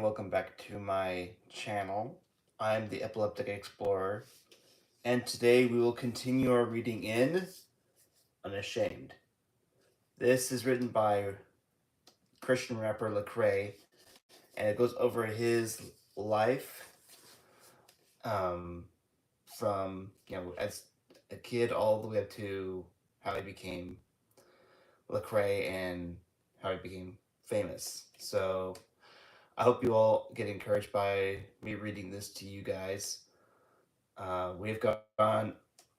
welcome back to my channel. I'm the Epileptic Explorer, and today we will continue our reading in Unashamed. This is written by Christian rapper LECREA, and it goes over his life um, from, as a kid all the way up to how he became LECREA and how he became famous. So I hope you all get encouraged by me reading this to you guys.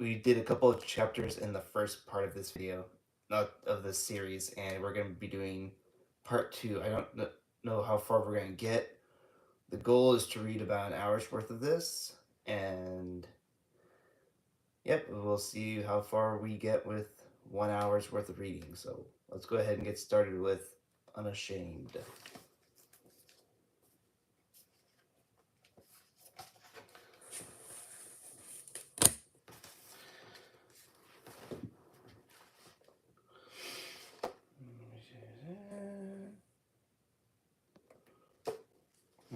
We did a couple of chapters in the first part of this video, not of this series, and we're going to be doing part two. I don't know how far we're going to get. The goal is to read about an hour's worth of this, and yep, we'll see how far we get with 1 hour's worth of reading. So let's go ahead and get started with Unashamed.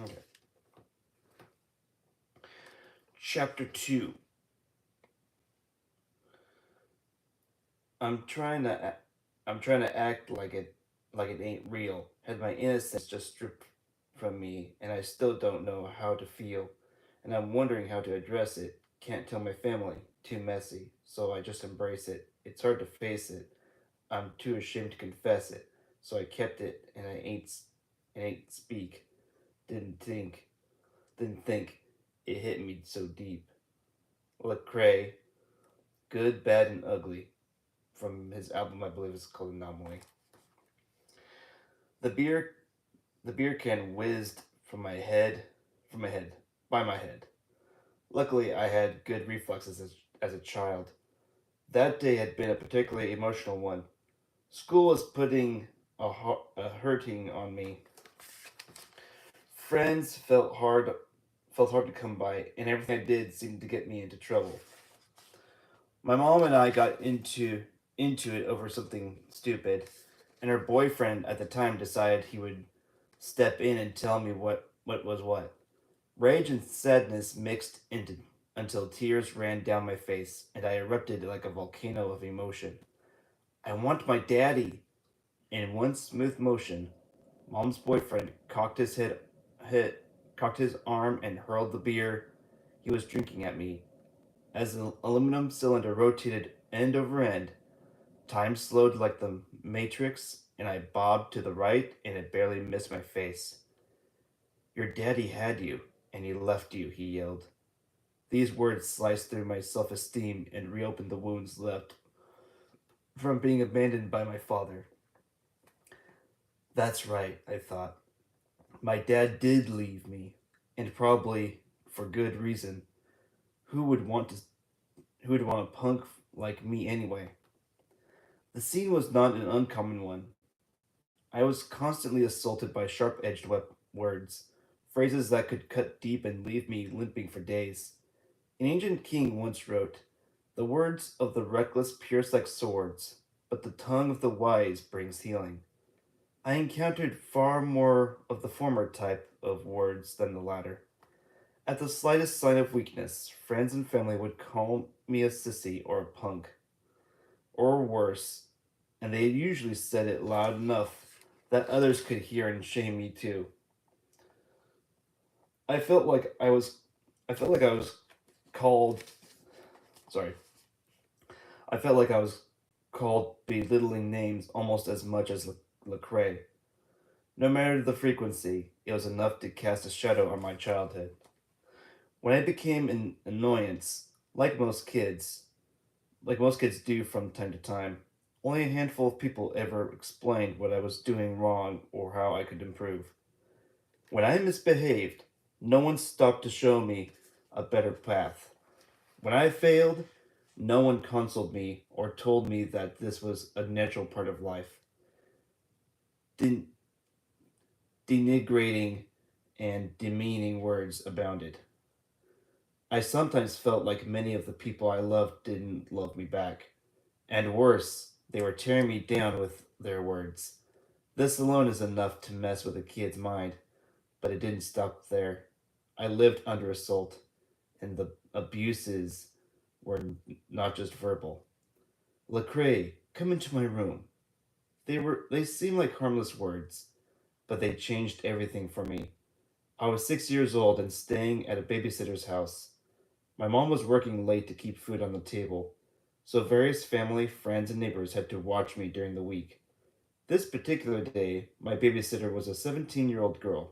Okay. Chapter 2. I'm trying to act like it ain't real. Had my innocence just stripped from me, and I still don't know how to feel, and I'm wondering how to address it. Can't tell my family. Too messy. So I just embrace it. It's hard to face it. I'm too ashamed to confess it. So I kept it, and I ain't speak. Didn't think. Didn't think. It hit me so deep. Lecrae, Good, Bad, and Ugly, from his album, I believe it's called Anomaly. The beer the beer can whizzed by my head. Luckily, I had good reflexes as a child. That day had been a particularly emotional one. School was putting a hurting on me. Friends felt hard to come by, and everything I did seemed to get me into trouble. My mom and I got into it over something stupid, and her boyfriend at the time decided he would step in and tell me what was what. Rage and sadness mixed into until tears ran down my face, and I erupted like a volcano of emotion. I want my daddy. In one smooth motion, Mom's boyfriend hit, cocked his arm, and hurled the beer he was drinking at me. As the aluminum cylinder rotated end over end, time slowed like the Matrix, and I bobbed to the right, and it barely missed my face. Your daddy had you, and he left you, he yelled. These words sliced through my self esteem and reopened the wounds left from being abandoned by my father. That's right, I thought. My dad did leave me, and probably for good reason. Who would want to who would want a punk like me anyway? The scene was not an uncommon one. I was constantly assaulted by sharp-edged words, phrases that could cut deep and leave me limping for days. An ancient king once wrote, "The words of the reckless pierce like swords, but the tongue of the wise brings healing." I encountered far more of the former type of words than the latter. At the slightest sign of weakness, friends and family would call me a sissy or a punk, or worse, and they usually said it loud enough that others could hear and shame me too. I felt like I was I felt like I was called sorry. I felt like I was called belittling names almost as much as Lecrae. No matter the frequency, it was enough to cast a shadow on my childhood. When I became an annoyance, like most kids do from time to time, only a handful of people ever explained what I was doing wrong or how I could improve. When I misbehaved, no one stopped to show me a better path. When I failed, no one consoled me or told me that this was a natural part of life. Den- Denigrating and demeaning words abounded. I sometimes felt like many of the people I loved didn't love me back. And worse, they were tearing me down with their words. This alone is enough to mess with a kid's mind. But it didn't stop there. I lived under assault, and the abuses were not just verbal. LECREA, come into my room. They seemed like harmless words, but they changed everything for me. I was 6 years old and staying at a babysitter's house. My mom was working late to keep food on the table, so various family, friends, and neighbors had to watch me during the week. This particular day, my babysitter was a 17-year-old girl.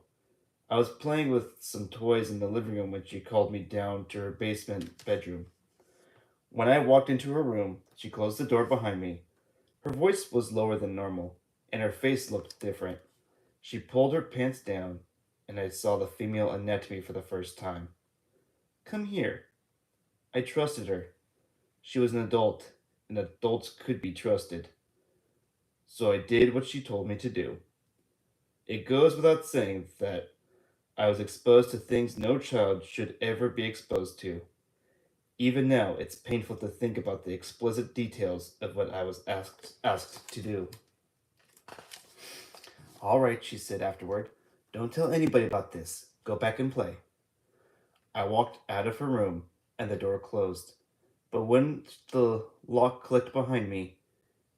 I was playing with some toys in the living room when she called me down to her basement bedroom. When I walked into her room, she closed the door behind me. Her voice was lower than normal, and her face looked different. She pulled her pants down, and I saw the female anatomy for the first time. Come here. I trusted her. She was an adult, and adults could be trusted. So I did what she told me to do. It goes without saying that I was exposed to things no child should ever be exposed to. Even now, it's painful to think about the explicit details of what I was asked to do. All right, she said afterward. Don't tell anybody about this. Go back and play. I walked out of her room, and the door closed. But when the lock clicked behind me,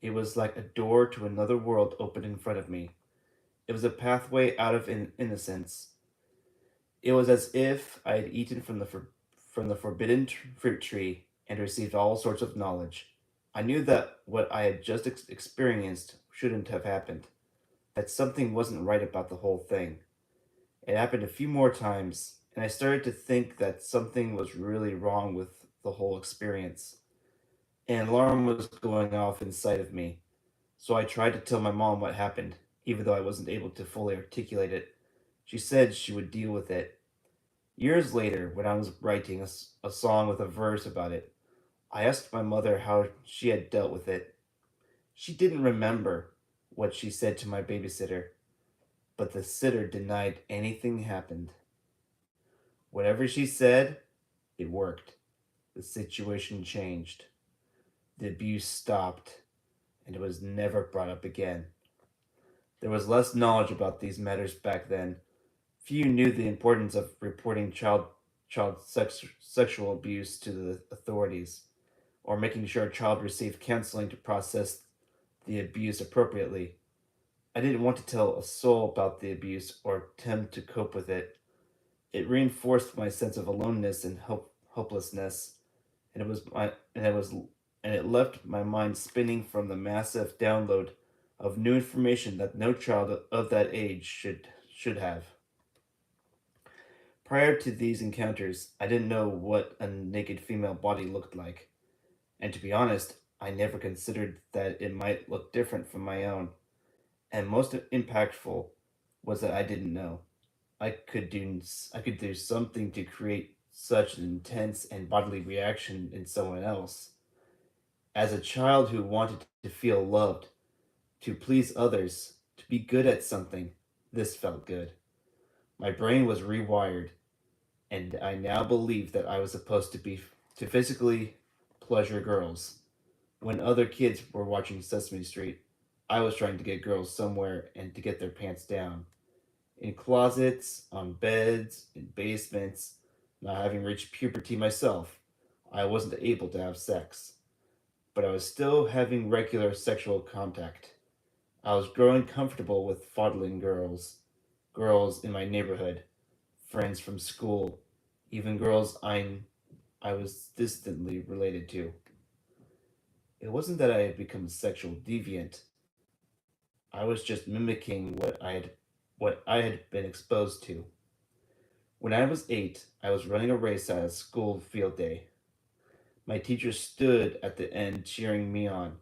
it was like a door to another world opened in front of me. It was a pathway out of innocence. It was as if I had eaten from the forbidden fruit tree and received all sorts of knowledge. I knew that what I had just experienced shouldn't have happened, that something wasn't right about the whole thing. It happened a few more times, and I started to think that something was really wrong with the whole experience. An alarm was going off inside of me, so I tried to tell my mom what happened, even though I wasn't able to fully articulate it. She said she would deal with it. Years later, when I was writing a song with a verse about it, I asked my mother how she had dealt with it. She didn't remember what she said to my babysitter, but the sitter denied anything happened. Whatever she said, it worked. The situation changed. The abuse stopped, and it was never brought up again. There was less knowledge about these matters back then. Few knew the importance of reporting sexual abuse to the authorities, or making sure a child received counseling to process the abuse appropriately. I didn't want to tell a soul about the abuse or attempt to cope with it. It reinforced my sense of aloneness and hopelessness, and it left my mind spinning from the massive download of new information that no child of that age should have. Prior to these encounters, I didn't know what a naked female body looked like, and to be honest, I never considered that it might look different from my own. And most impactful was that I didn't know. I could do something to create such an intense and bodily reaction in someone else. As a child who wanted to feel loved, to please others, to be good at something, this felt good. My brain was rewired, and I now believed that I was supposed to physically pleasure girls. When other kids were watching Sesame Street, I was trying to get girls somewhere and to get their pants down. In closets, on beds, in basements, not having reached puberty myself, I wasn't able to have sex. But I was still having regular sexual contact. I was growing comfortable with fondling girls in my neighborhood, friends from school, even girls I was distantly related to. It wasn't that I had become a sexual deviant. I was just mimicking what I had been exposed to. When I was 8, I was running a race at a school field day. My teacher stood at the end cheering me on.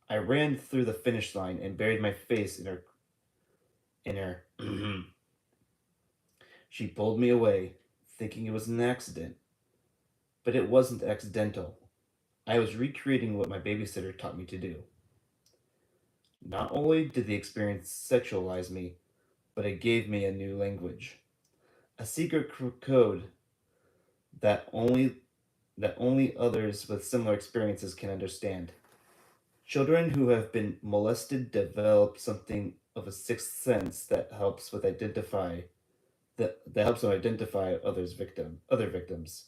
I ran through the finish line and buried my face in her. She pulled me away, thinking it was an accident, but it wasn't accidental. I was recreating what my babysitter taught me to do. Not only did the experience sexualize me, but it gave me a new language, a secret code that only others with similar experiences can understand. Children who have been molested develop something of a sixth sense that helps with identify that helps them identify other victims.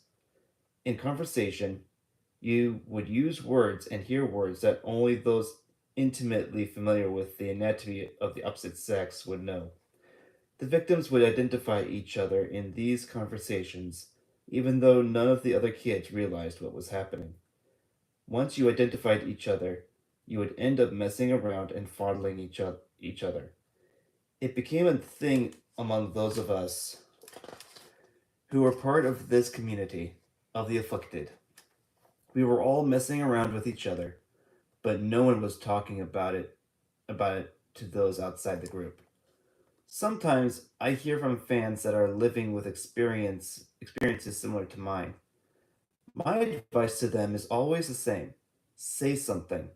In conversation, you would use words and hear words that only those intimately familiar with the anatomy of the opposite sex would know. The victims would identify each other in these conversations, even though none of the other kids realized what was happening. Once you identified each other, you would end up messing around and fondling each other. It became a thing among those of us who were part of this community of the afflicted. We were all messing around with each other, but no one was talking about it to those outside the group. Sometimes I hear from fans that are living with experiences similar to mine. My advice to them is always the same. Say something.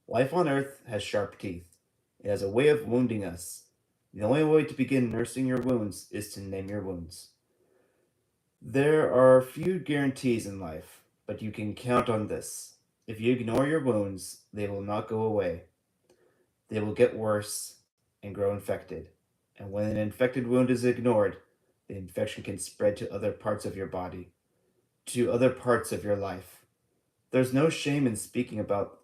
Life on Earth has sharp teeth. It has a way of wounding us. The only way to begin nursing your wounds is to name your wounds. There are few guarantees in life, but you can count on this. If you ignore your wounds, they will not go away. They will get worse and grow infected. And when an infected wound is ignored, the infection can spread to other parts of your body, to other parts of your life. There's no shame in speaking about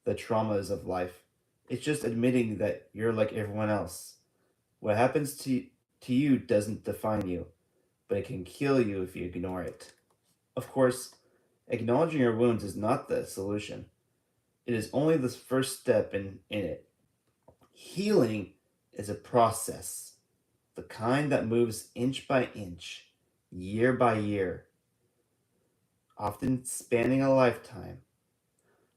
the traumas of life. It's just admitting that you're like everyone else. What happens to you doesn't define you, but it can kill you if you ignore it. Of course, acknowledging your wounds is not the solution. It is only the first step in it. Healing is a process, the kind that moves inch by inch, year by year, often spanning a lifetime.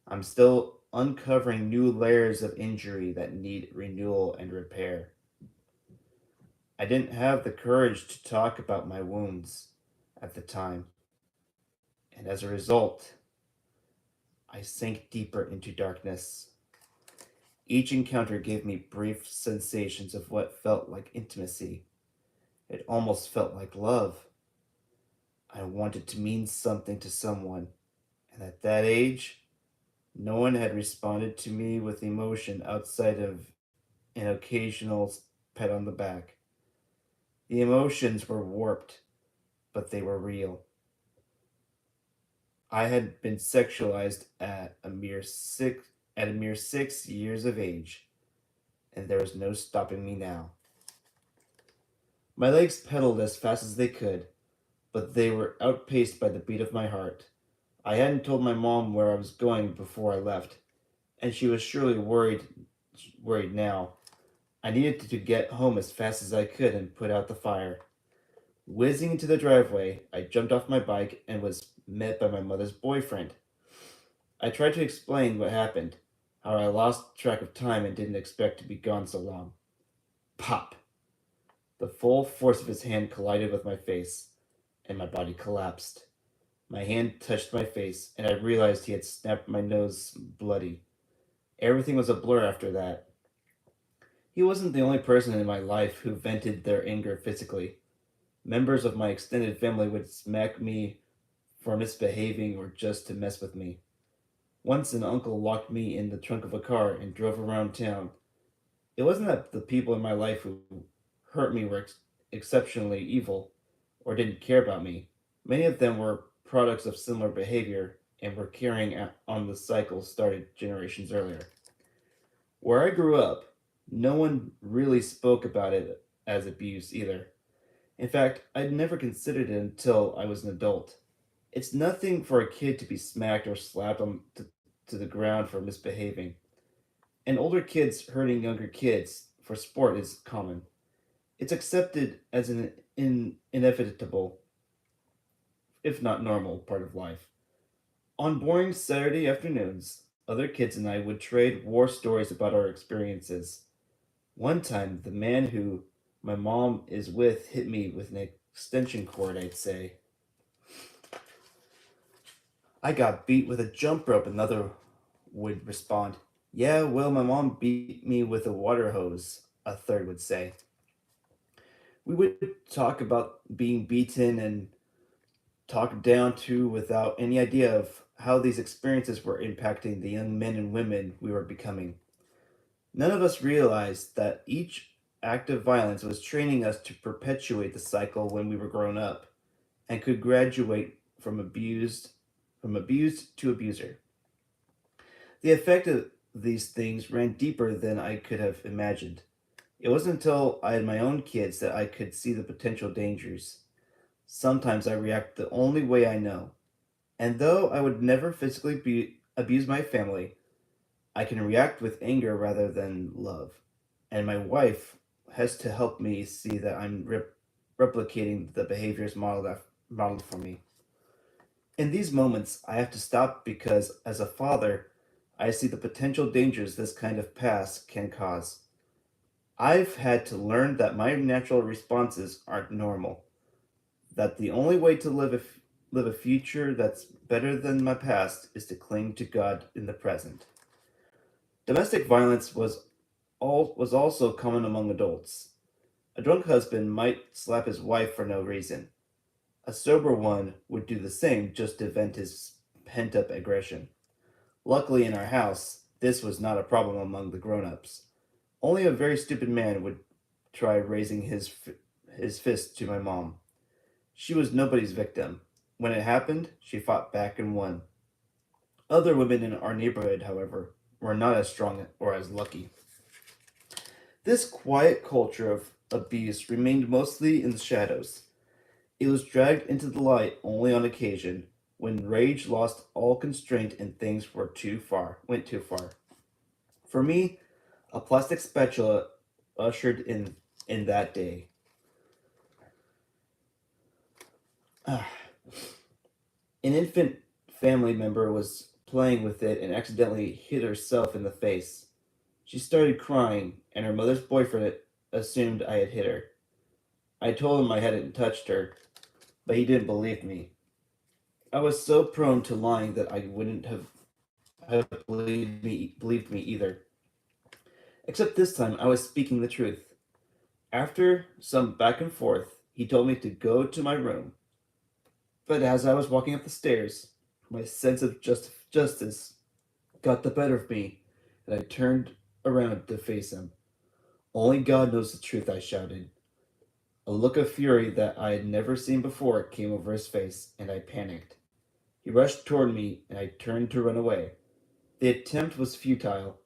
I'm still uncovering new layers of injury that need renewal and repair. I didn't have the courage to talk about my wounds at the time, and as a result, I sank deeper into darkness. Each encounter gave me brief sensations of what felt like intimacy. It almost felt like love. I wanted to mean something to someone, and at that age, no one had responded to me with emotion outside of an occasional pat on the back. The emotions were warped, but they were real. I had been sexualized at a mere 6 years of age, and there was no stopping me now. My legs pedaled as fast as they could, but they were outpaced by the beat of my heart. I hadn't told my mom where I was going before I left, and she was surely worried now. I needed to get home as fast as I could and put out the fire. Whizzing into the driveway, I jumped off my bike and was met by my mother's boyfriend. I tried to explain what happened, how I lost track of time and didn't expect to be gone so long. Pop! The full force of his hand collided with my face, and my body collapsed. My hand touched my face, and I realized he had snapped my nose bloody. Everything was a blur after that. He wasn't the only person in my life who vented their anger physically. Members of my extended family would smack me for misbehaving or just to mess with me. Once an uncle locked me in the trunk of a car and drove around town. It wasn't that the people in my life who hurt me were exceptionally evil or didn't care about me. Many of them were products of similar behavior and were carrying on the cycle started generations earlier. Where I grew up, no one really spoke about it as abuse either. In fact, I'd never considered it until I was an adult. It's nothing for a kid to be smacked or slapped to the ground for misbehaving. And older kids hurting younger kids for sport is common. It's accepted as an inevitable, if not normal, part of life. On boring Saturday afternoons, other kids and I would trade war stories about our experiences. One time, the man who my mom is with hit me with an extension cord, I'd say. I got beat with a jump rope, another would respond. Yeah, well, my mom beat me with a water hose, a third would say. We would talk about being beaten and talked down to without any idea of how these experiences were impacting the young men and women we were becoming. None of us realized that each act of violence was training us to perpetuate the cycle when we were grown up and could graduate from abused to abuser. The effect of these things ran deeper than I could have imagined. It wasn't until I had my own kids that I could see the potential dangers. Sometimes I react the only way I know, and though I would never physically abuse my family, I can react with anger rather than love. And my wife has to help me see that I'm replicating the behaviors modeled for me. In these moments, I have to stop because, as a father, I see the potential dangers this kind of past can cause. I've had to learn that my natural responses aren't normal, that the only way to live a future that's better than my past is to cling to God in the present. Domestic violence was also common among adults. A drunk husband might slap his wife for no reason. A sober one would do the same just to vent his pent up aggression. Luckily, in our house, this was not a problem among the grown ups. Only a very stupid man would try raising his fist to my mom. She was nobody's victim. When it happened, she fought back and won. Other women in our neighborhood, however, were not as strong or as lucky. This quiet culture of abuse remained mostly in the shadows. It was dragged into the light only on occasion, when rage lost all constraint and things went too far. For me, a plastic spatula ushered in that day. Ah, an infant family member was playing with it and accidentally hit herself in the face. She started crying, and her mother's boyfriend assumed I had hit her. I told him I hadn't touched her, but he didn't believe me. I was so prone to lying that I wouldn't have believed me either. Except this time I was speaking the truth. After some back and forth, he told me to go to my room. But as I was walking up the stairs, my sense of justice got the better of me, and I turned around to face him. Only God knows the truth, I shouted. A look of fury that I had never seen before came over his face, and I panicked. He rushed toward me, and I turned to run away. The attempt was futile,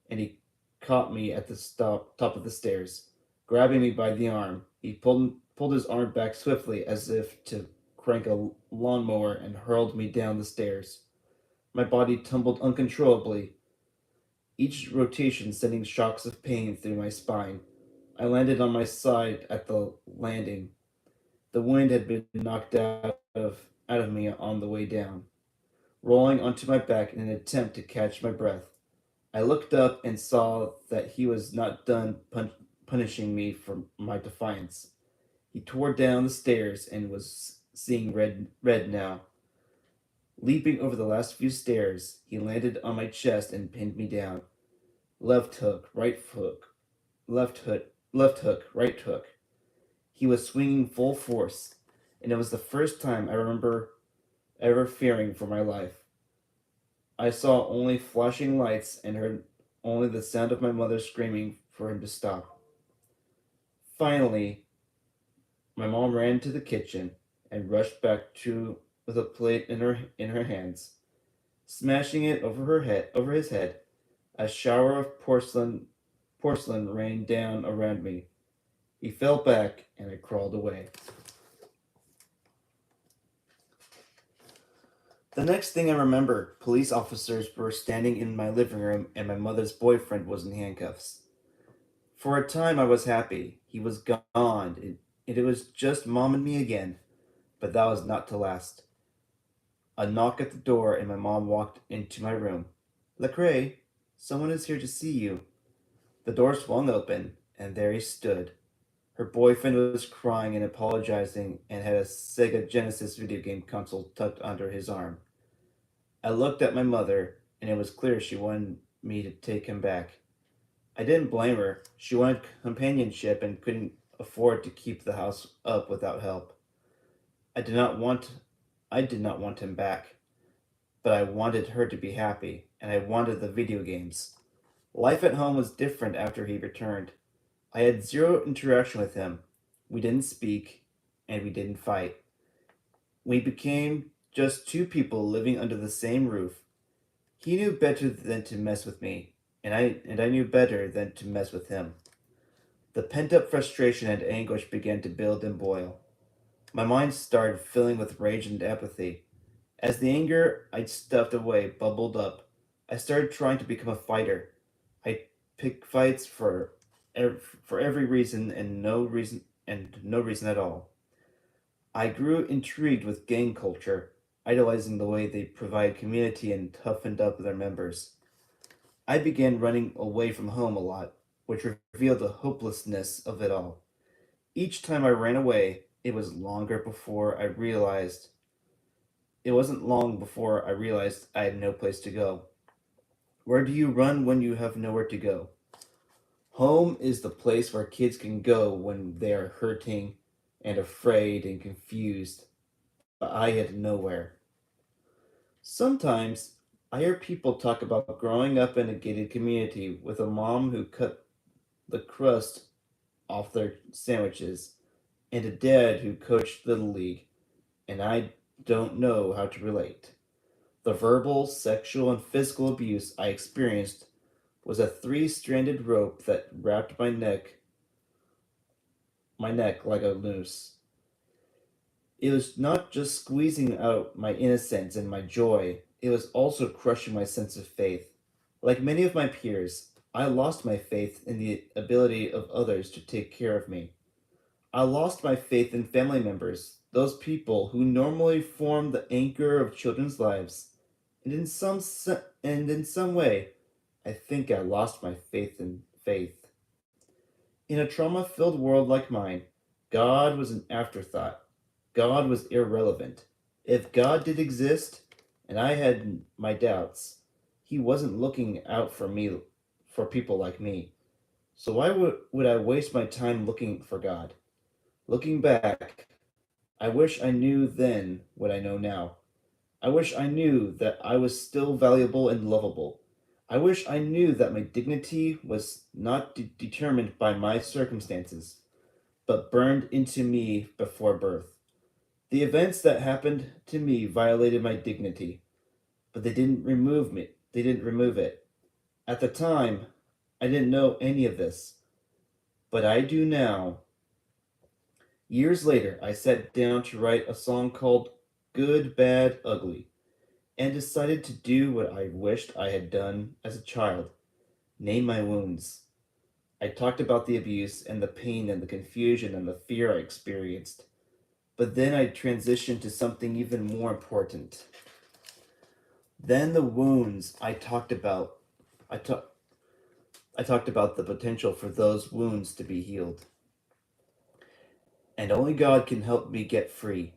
and he caught me at the top of the stairs. Grabbing me by the arm, he pulled his arm back swiftly as if to crank a lawnmower and hurled me down the stairs. My body tumbled uncontrollably, each rotation sending shocks of pain through my spine. I landed on my side at the landing. The wind had been knocked out of me on the way down, rolling onto my back in an attempt to catch my breath. I looked up and saw that he was not done punishing me for my defiance. He tore down the stairs and was seeing red now. Leaping over the last few stairs, he landed on my chest and pinned me down. Left hook, right hook, left hook, right hook. He was swinging full force, and it was the first time I remember ever fearing for my life. I saw only flashing lights and heard only the sound of my mother screaming for him to stop. Finally, my mom ran to the kitchen and rushed back to with a plate in her hands, smashing it over his head. A shower of porcelain rained down around me. He fell back and I crawled away. The next thing I remember, police officers were standing in my living room and my mother's boyfriend was in handcuffs. For a time I was happy. He was gone, and it was just mom and me again. But that was not to last. A knock at the door and my mom walked into my room. LECREA, someone is here to see you. The door swung open, and there he stood. Her boyfriend was crying and apologizing and had a Sega Genesis video game console tucked under his arm. I looked at my mother, and it was clear she wanted me to take him back. I didn't blame her. She wanted companionship and couldn't afford to keep the house up without help. I did not want I did not want him back, but I wanted her to be happy, and I wanted the video games. Life at home was different after he returned. I had zero interaction with him. We didn't speak, and we didn't fight. We became just two people living under the same roof. He knew better than to mess with me, and I knew better than to mess with him. The pent-up frustration and anguish began to build and boil. My mind started filling with rage and apathy. As the anger I'd stuffed away bubbled up, I started trying to become a fighter. I picked fights for every reason and no reason at all. I grew intrigued with gang culture, idolizing the way they provide community and toughened up their members. I began running away from home a lot, which revealed the hopelessness of it all. Each time I ran away, it wasn't long before I realized I had no place to go. Where do you run when you have nowhere to go? Home is the place where kids can go when they are hurting and afraid and confused, but I had nowhere. Sometimes I hear people talk about growing up in a gated community with a mom who cut the crust off their sandwiches and a dad who coached Little League, and I don't know how to relate. The verbal, sexual, and physical abuse I experienced was a three-stranded rope that wrapped my neck like a noose. It was not just squeezing out my innocence and my joy, it was also crushing my sense of faith. Like many of my peers, I lost my faith in the ability of others to take care of me. I lost my faith in family members, those people who normally form the anchor of children's lives. And in some way, I think I lost my faith in faith. In a trauma-filled world like mine, God was an afterthought. God was irrelevant. If God did exist, and I had my doubts, he wasn't looking out for people like me. So would I waste my time looking for God? Looking back, I wish I knew then what I know now. I wish I knew that I was still valuable and lovable. I wish I knew that my dignity was not determined by my circumstances, but burned into me before birth. The events that happened to me violated my dignity, but they didn't remove it. At the time, I didn't know any of this, but I do now. Years later, I sat down to write a song called Good, Bad, Ugly, and decided to do what I wished I had done as a child: name my wounds. I talked about the abuse and the pain and the confusion and the fear I experienced, but then I transitioned to something even more important. Then the wounds I, ta- I talked about the potential for those wounds to be healed. And only God can help me get free.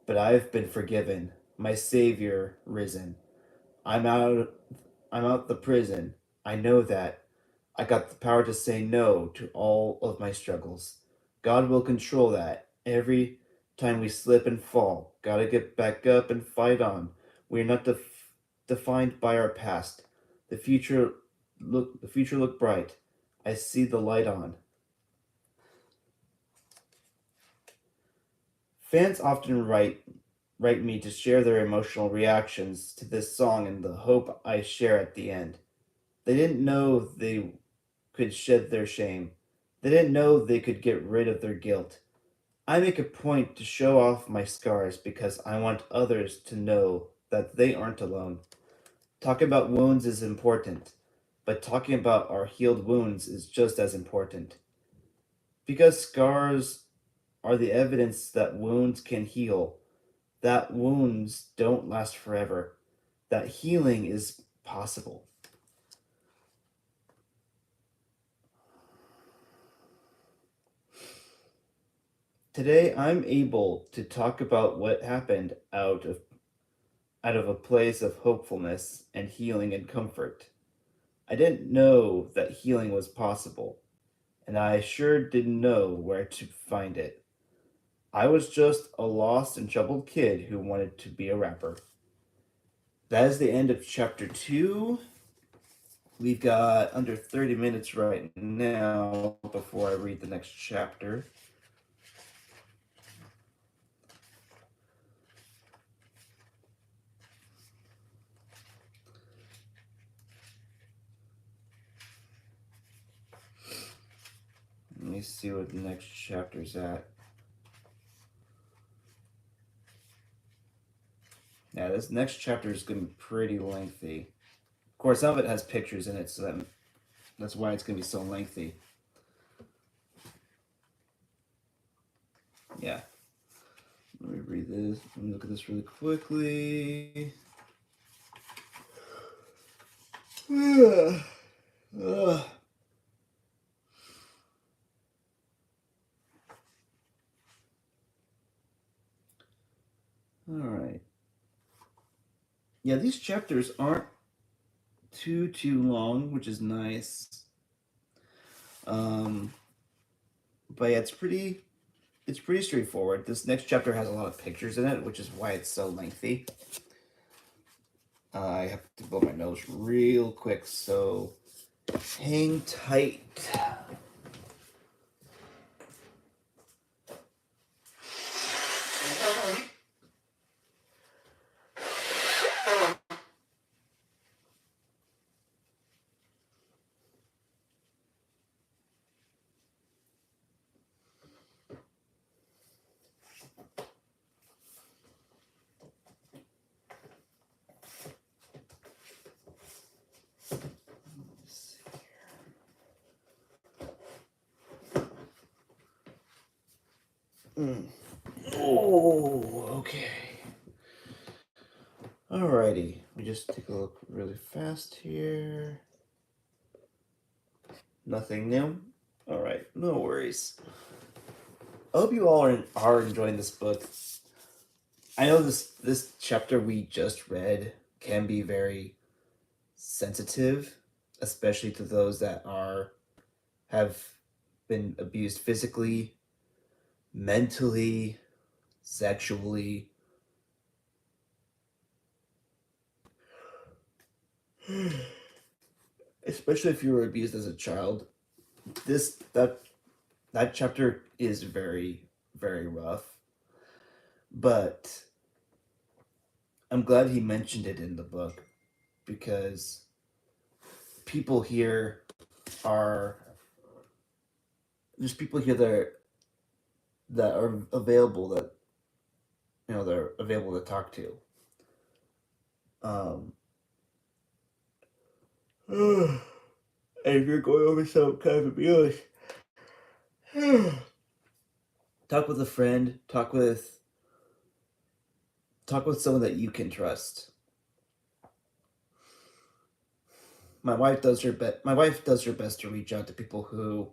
But I have been forgiven, my Savior risen. I'm out I'm out the prison. I know that. I got the power to say no to all of my struggles. God will control that. Every time we slip and fall, gotta get back up and fight on. We are not defined by our past. The future look bright. I see the light on. Fans often write me to share their emotional reactions to this song and the hope I share at the end. They didn't know they could shed their shame. They didn't know they could get rid of their guilt. I make a point to show off my scars because I want others to know that they aren't alone. Talking about wounds is important, but talking about our healed wounds is just as important. Because scars are the evidence that wounds can heal, that wounds don't last forever, that healing is possible. Today I'm able to talk about what happened out of a place of hopefulness and healing and comfort. I didn't know that healing was possible, and I sure didn't know where to find it. I was just a lost and troubled kid who wanted to be a rapper. That is the end of chapter 2. we've got under 30 minutes right now before I read the next chapter. Let me see what the next chapter's at. Yeah, this next chapter is going to be pretty lengthy. Of course, some of it has pictures in it, so that's why it's going to be so lengthy. Yeah. Let me read this. Let me look at this really quickly. All right. Yeah, these chapters aren't too long, which is nice. But yeah, it's pretty straightforward. This next chapter has a lot of pictures in it, which is why it's so lengthy. I have to blow my nose real quick, so hang tight. Oh, okay. Alrighty. Let me just take a look really fast here. Nothing new? Alright, no worries. I hope you all are enjoying this book. I know this chapter we just read can be very sensitive, especially to those that have been abused physically, mentally, sexually. Especially if you were abused as a child. That chapter is very, very rough. But I'm glad he mentioned it in the book, because people here there's people here that are available, that they're available to talk to. And if you're going over some kind of abuse, talk with a friend, talk with someone that you can trust. My wife does her best to reach out to people who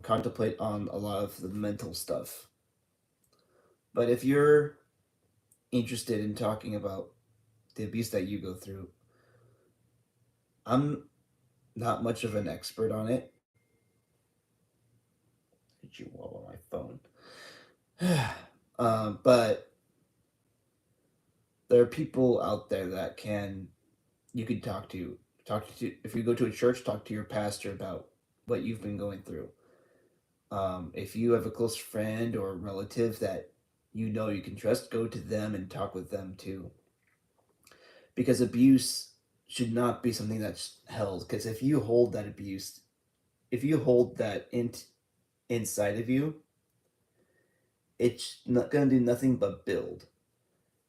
contemplate on a lot of the mental stuff. But if you're interested in talking about the abuse that you go through, I'm not much of an expert on it. Did you wall on my phone? But there are people out there that you could talk to. If you go to a church, talk to your pastor about what you've been going through. If you have a close friend or relative that you can trust, go to them and talk with them too. Because abuse should not be something that's held. Because if you hold that abuse, if you hold that inside of you, it's not going to do nothing but build.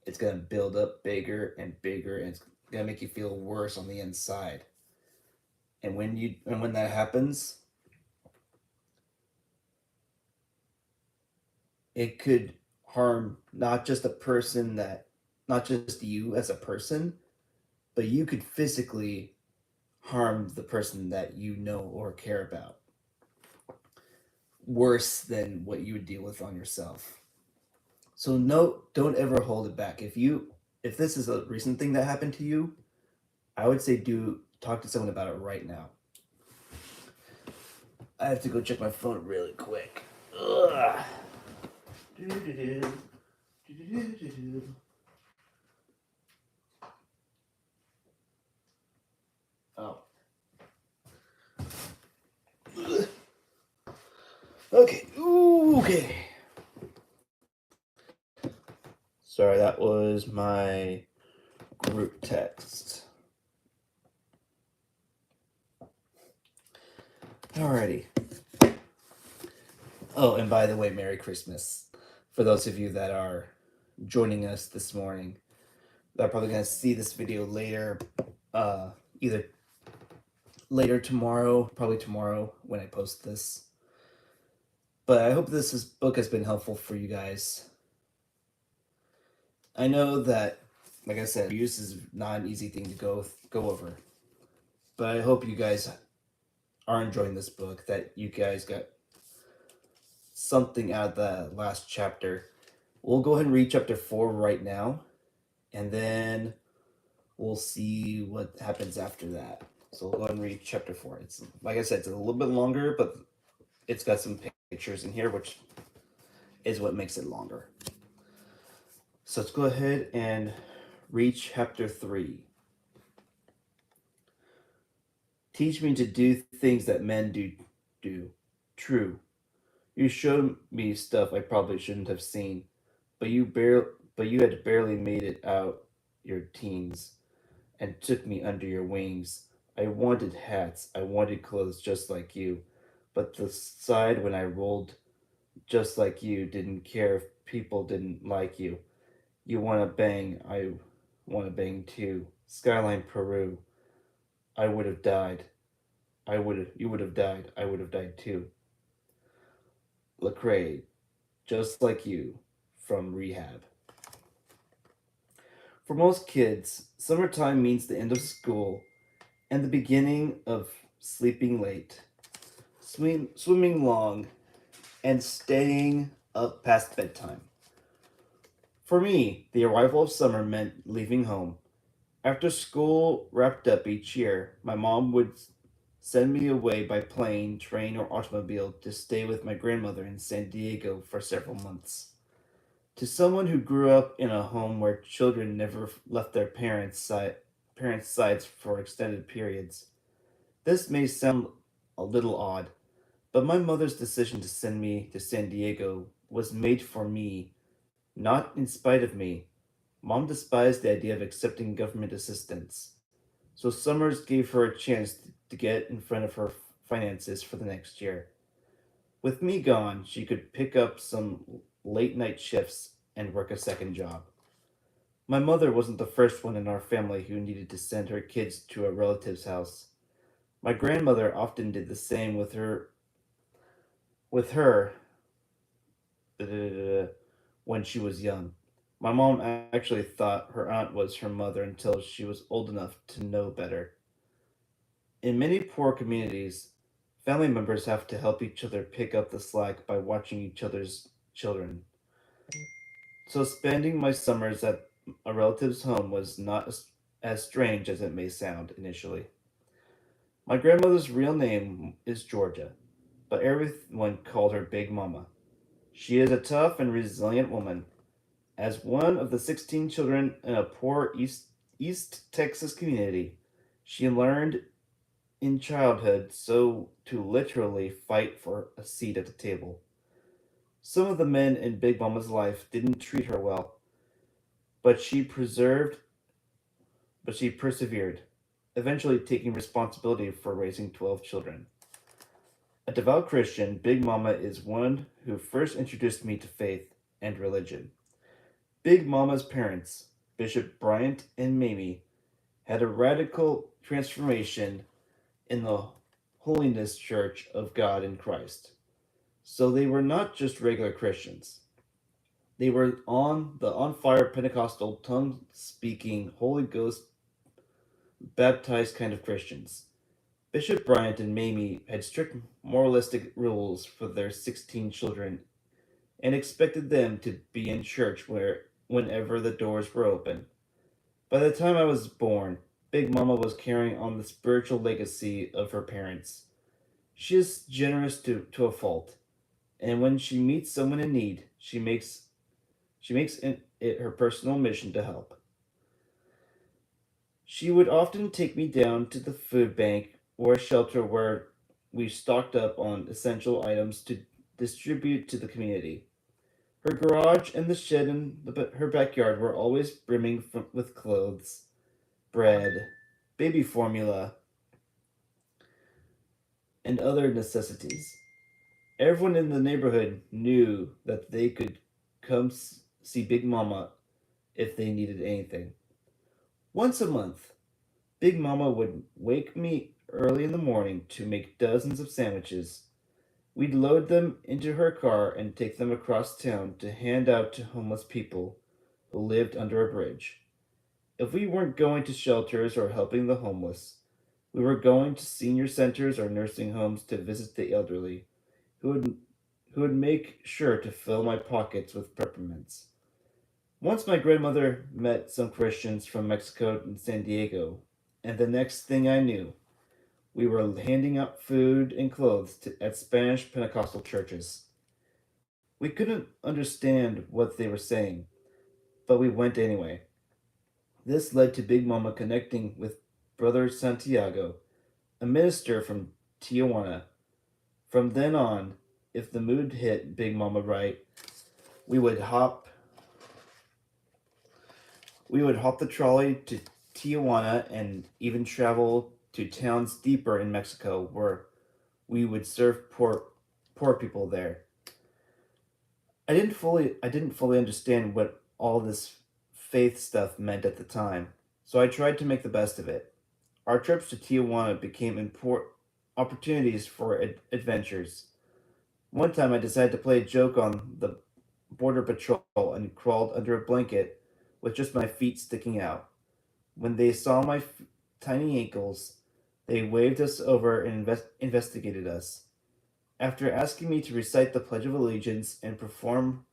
It's going to build up bigger and bigger, and it's going to make you feel worse on the inside. And when that happens, it could harm not just you as a person, but you could physically harm the person that you know or care about, worse than what you would deal with on yourself. So no, don't ever hold it back. If this is a recent thing that happened to you, I would say talk to someone about it right now. I have to go check my phone really quick. Ugh. Sorry, that was my group text. Alrighty. Oh, and by the way, Merry Christmas. For those of you that are joining us this morning, they're probably going to see this video later, either later tomorrow, probably tomorrow when I post this. But I hope book has been helpful for you guys. I know that, like I said, abuse is not an easy thing to go over. But I hope you guys are enjoying this book, that you guys got something out of the last chapter. We'll go ahead and read chapter 4 right now, and then we'll see what happens after that. So we'll go ahead and read chapter 4. It's, like I said, it's a little bit longer, but it's got some pictures in here, which is what makes it longer. So let's go ahead and read chapter 3. Teach me to do things that men do. True. You showed me stuff I probably shouldn't have seen, but you had barely made it out your teens and took me under your wings. I wanted hats, I wanted clothes just like you, but the side when I rolled just like you didn't care if people didn't like you. You want to bang, I want to bang too. Skyline Peru. I would have died. You would have died. I would have died too. LECREA, just like you, from rehab. For most kids, summertime means the end of school and the beginning of sleeping late, swimming long, and staying up past bedtime. For me, the arrival of summer meant leaving home. After school wrapped up each year, my mom would send me away by plane, train, or automobile to stay with my grandmother in San Diego for several months. To someone who grew up in a home where children never left their parents' sides for extended periods, this may sound a little odd, but my mother's decision to send me to San Diego was made for me, not in spite of me. Mom despised the idea of accepting government assistance, so Summers gave her a chance to get in front of her finances for the next year. With me gone, she could pick up some late night shifts and work a second job. My mother wasn't the first one in our family who needed to send her kids to a relative's house. My grandmother often did the same with her when she was young. My mom actually thought her aunt was her mother until she was old enough to know better. In many poor communities, family members have to help each other pick up the slack by watching each other's children. So spending my summers at a relative's home was not as strange as it may sound initially. My grandmother's real name is Georgia, but everyone called her Big Mama. She is a tough and resilient woman. As one of the 16 children in a poor East Texas community, she learned in childhood so to literally fight for a seat at the table. Some of the men in Big Mama's life didn't treat her well, but she persevered, eventually taking responsibility for raising 12 children. A devout Christian, Big Mama is one who first introduced me to faith and religion. Big Mama's parents, Bishop Bryant and Mamie, had a radical transformation in the Holiness Church of God in Christ. So they were not just regular Christians. They were on fire Pentecostal tongue speaking Holy Ghost baptized kind of Christians. Bishop Bryant and Mamie had strict moralistic rules for their 16 children and expected them to be in church whenever the doors were open. By the time I was born, Big Mama was carrying on the spiritual legacy of her parents. She is generous to a fault, and when she meets someone in need, she makes it her personal mission to help. She would often take me down to the food bank or a shelter where we stocked up on essential items to distribute to the community. Her garage and the shed in her backyard were always brimming with clothes, bread, baby formula, and other necessities. Everyone in the neighborhood knew that they could come see Big Mama if they needed anything. Once a month, Big Mama would wake me early in the morning to make dozens of sandwiches. We'd load them into her car and take them across town to hand out to homeless people who lived under a bridge. If we weren't going to shelters or helping the homeless, we were going to senior centers or nursing homes to visit the elderly, who would, who would make sure to fill my pockets with peppermints. Once my grandmother met some Christians from Mexico and San Diego, and the next thing I knew, we were handing out food and clothes at Spanish Pentecostal churches. We couldn't understand what they were saying, but we went anyway. This led to Big Mama connecting with Brother Santiago, a minister from Tijuana. From then on, if the mood hit Big Mama right, we would hop we would hop the trolley to Tijuana and even travel to towns deeper in Mexico where we would serve poor people there. I didn't fully understand what all this faith stuff meant at the time, so I tried to make the best of it. Our trips to Tijuana became important opportunities for adventures. One time I decided to play a joke on the border patrol and crawled under a blanket with just my feet sticking out. When they saw my tiny ankles, they waved us over and investigated us. After asking me to recite the Pledge of Allegiance and perform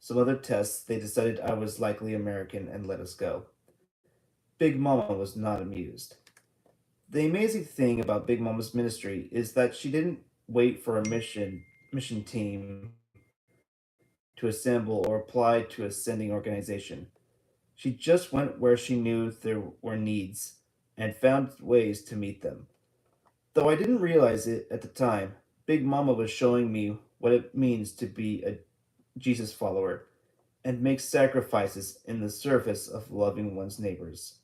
some other tests, they decided I was likely American and let us go. Big Mama was not amused. The amazing thing about Big Mama's ministry is that she didn't wait for a mission team to assemble or apply to a sending organization. She just went where she knew there were needs and found ways to meet them. Though I didn't realize it at the time, Big Mama was showing me what it means to be a Jesus follower and make sacrifices in the service of loving one's neighbors.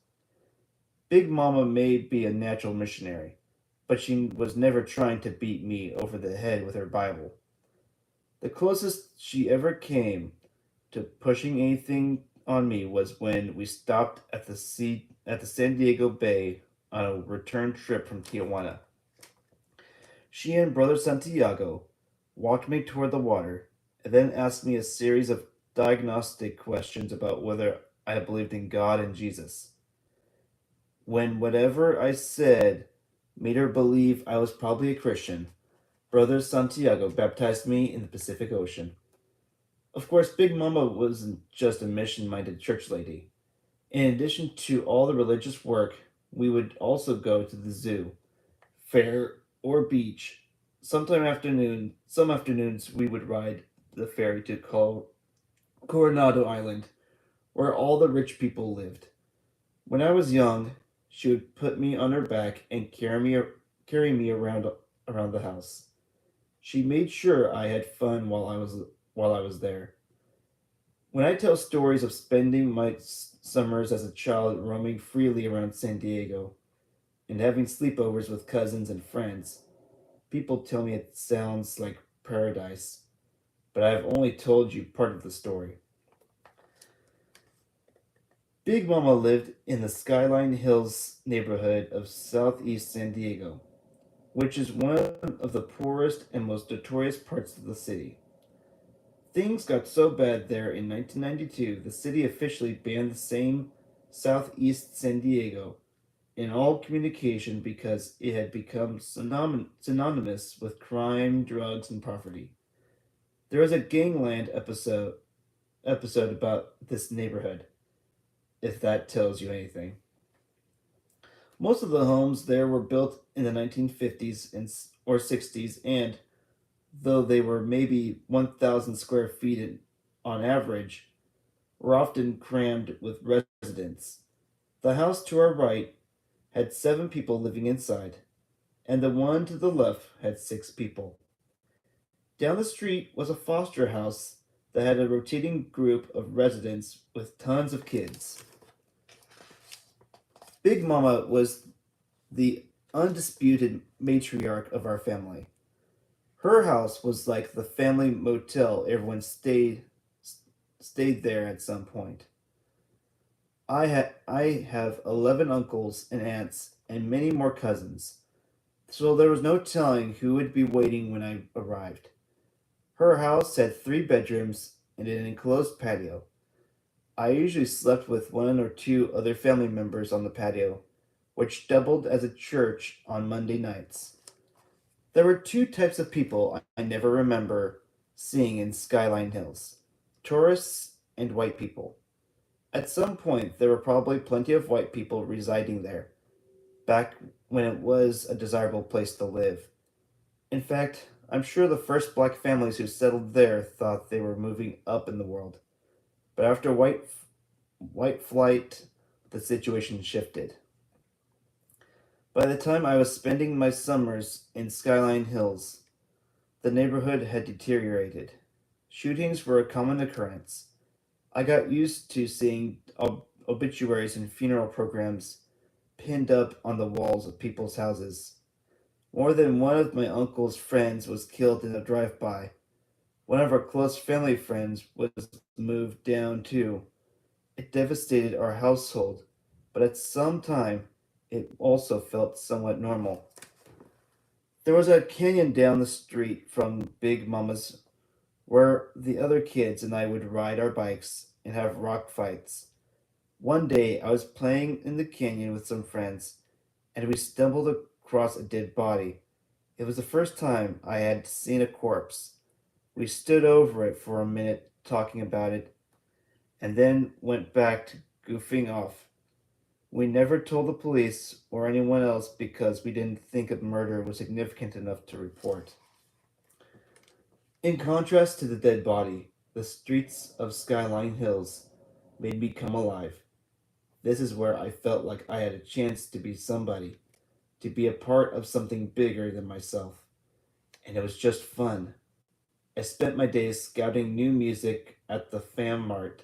Big Mama may be a natural missionary, but she was never trying to beat me over the head with her Bible. The closest she ever came to pushing anything on me was when we stopped at the San Diego Bay on a return trip from Tijuana. She and Brother Santiago walked me toward the water and then asked me a series of diagnostic questions about whether I believed in God and Jesus. When whatever I said made her believe I was probably a Christian, Brother Santiago baptized me in the Pacific Ocean. Of course, Big Mama wasn't just a mission minded church lady. In addition to all the religious work, we would also go to the zoo, fair, or beach. Some afternoons we would ride the ferry to Coronado Island, where all the rich people lived. When I was young, she would put me on her back and carry me around the house. She made sure I had fun while I was there. When I tell stories of spending my summers as a child roaming freely around San Diego and having sleepovers with cousins and friends, people tell me it sounds like paradise, but I've only told you part of the story. Big Mama lived in the Skyline Hills neighborhood of southeast San Diego, which is one of the poorest and most notorious parts of the city. Things got so bad there in 1992, the city officially banned the same southeast San Diego in all communication because it had become synonymous with crime, drugs, and poverty. There was a Gangland episode about this neighborhood, if that tells you anything. Most of the homes there were built in the 1950s or 60s, and though they were maybe 1,000 square feet on average, were often crammed with residents. The house to our right had 7 people living inside, and the one to the left had 6 people. Down the street was a foster house that had a rotating group of residents with tons of kids. Big Mama was the undisputed matriarch of our family. Her house was like the family motel. Everyone stayed there at some point. I have 11 uncles and aunts and many more cousins, so there was no telling who would be waiting when I arrived. Her house had 3 bedrooms and an enclosed patio. I usually slept with one or two other family members on the patio, which doubled as a church on Monday nights. There were 2 types of people I never remember seeing in Skyline Hills: tourists and white people. At some point, there were probably plenty of white people residing there, back when it was a desirable place to live. In fact, I'm sure the first black families who settled there thought they were moving up in the world. But after white flight, the situation shifted. By the time I was spending my summers in Skyline Hills, the neighborhood had deteriorated. Shootings were a common occurrence. I got used to seeing obituaries and funeral programs pinned up on the walls of people's houses. More than one of my uncle's friends was killed in a drive by. One of our close family friends was moved down too. It devastated our household, but at some time it also felt somewhat normal. There was a canyon down the street from Big Mama's where the other kids and I would ride our bikes and have rock fights. One day I was playing in the canyon with some friends and we stumbled across a dead body. It was the first time I had seen a corpse. We stood over it for a minute talking about it and then went back to goofing off. We never told the police or anyone else because we didn't think a murder was significant enough to report. In contrast to the dead body, the streets of Skyline Hills made me come alive. This is where I felt like I had a chance to be somebody, to be a part of something bigger than myself. And it was just fun. I spent my days scouting new music at the Fam Mart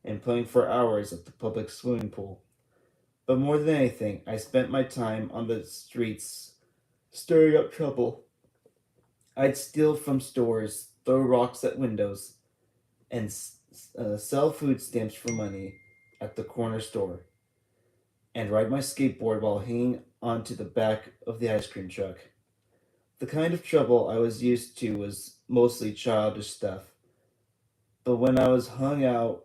and playing for hours at the public swimming pool. But more than anything, I spent my time on the streets stirring up trouble. I'd steal from stores, throw rocks at windows, and sell food stamps for money at the corner store, and ride my skateboard while hanging onto the back of the ice cream truck. The kind of trouble I was used to was mostly childish stuff, but when I hung out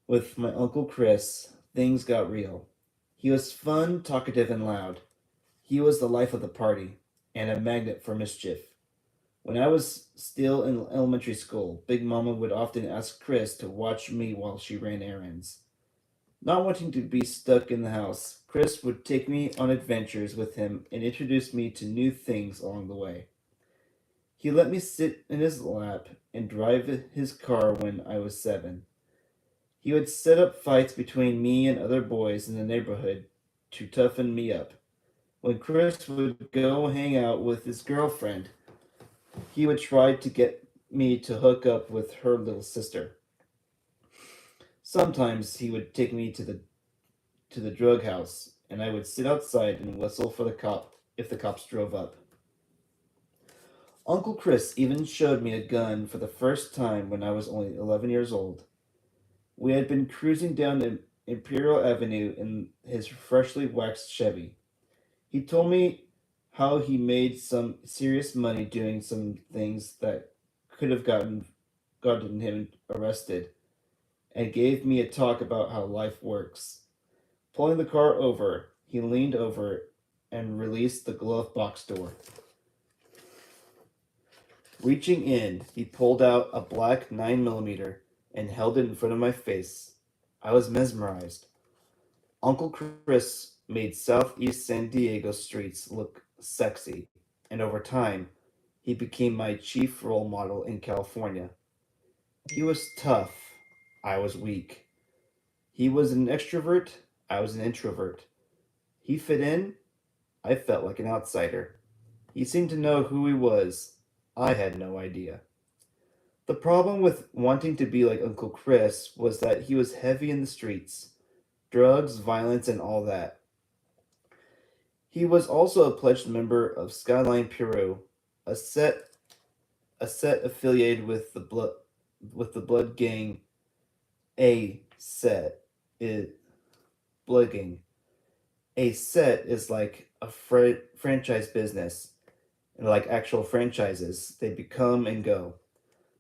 with my Uncle Chris, things got real. He was fun, talkative, and loud. He was the life of the party, and a magnet for mischief. When I was still in elementary school, Big Mama would often ask Chris to watch me while she ran errands. Not wanting to be stuck in the house, Chris would take me on adventures with him and introduce me to new things along the way. He let me sit in his lap and drive his car when I was 7. He would set up fights between me and other boys in the neighborhood to toughen me up. When Chris would go hang out with his girlfriend, he would try to get me to hook up with her little sister. Sometimes he would take me to the drug house, and I would sit outside and whistle for the cop if the cops drove up. Uncle Chris even showed me a gun for the first time when I was only 11 years old. We had been cruising down Imperial Avenue in his freshly waxed Chevy. He told me how he made some serious money doing some things that could have gotten him arrested, and gave me a talk about how life works. Pulling the car over, he leaned over and released the glove box door. Reaching in, he pulled out a black 9mm and held it in front of my face. I was mesmerized. Uncle Chris made southeast San Diego streets look sexy, and over time, he became my chief role model in California. He was tough. I was weak. He was an extrovert. I was an introvert. He fit in. I felt like an outsider. He seemed to know who he was. I had no idea. The problem with wanting to be like Uncle Chris was that he was heavy in the streets, drugs, violence, and all that. He was also a pledged member of Skyline Peru, a set a set affiliated with the blood gang A set is blood gang. A set is like a franchise business, and like actual franchises, they become and go.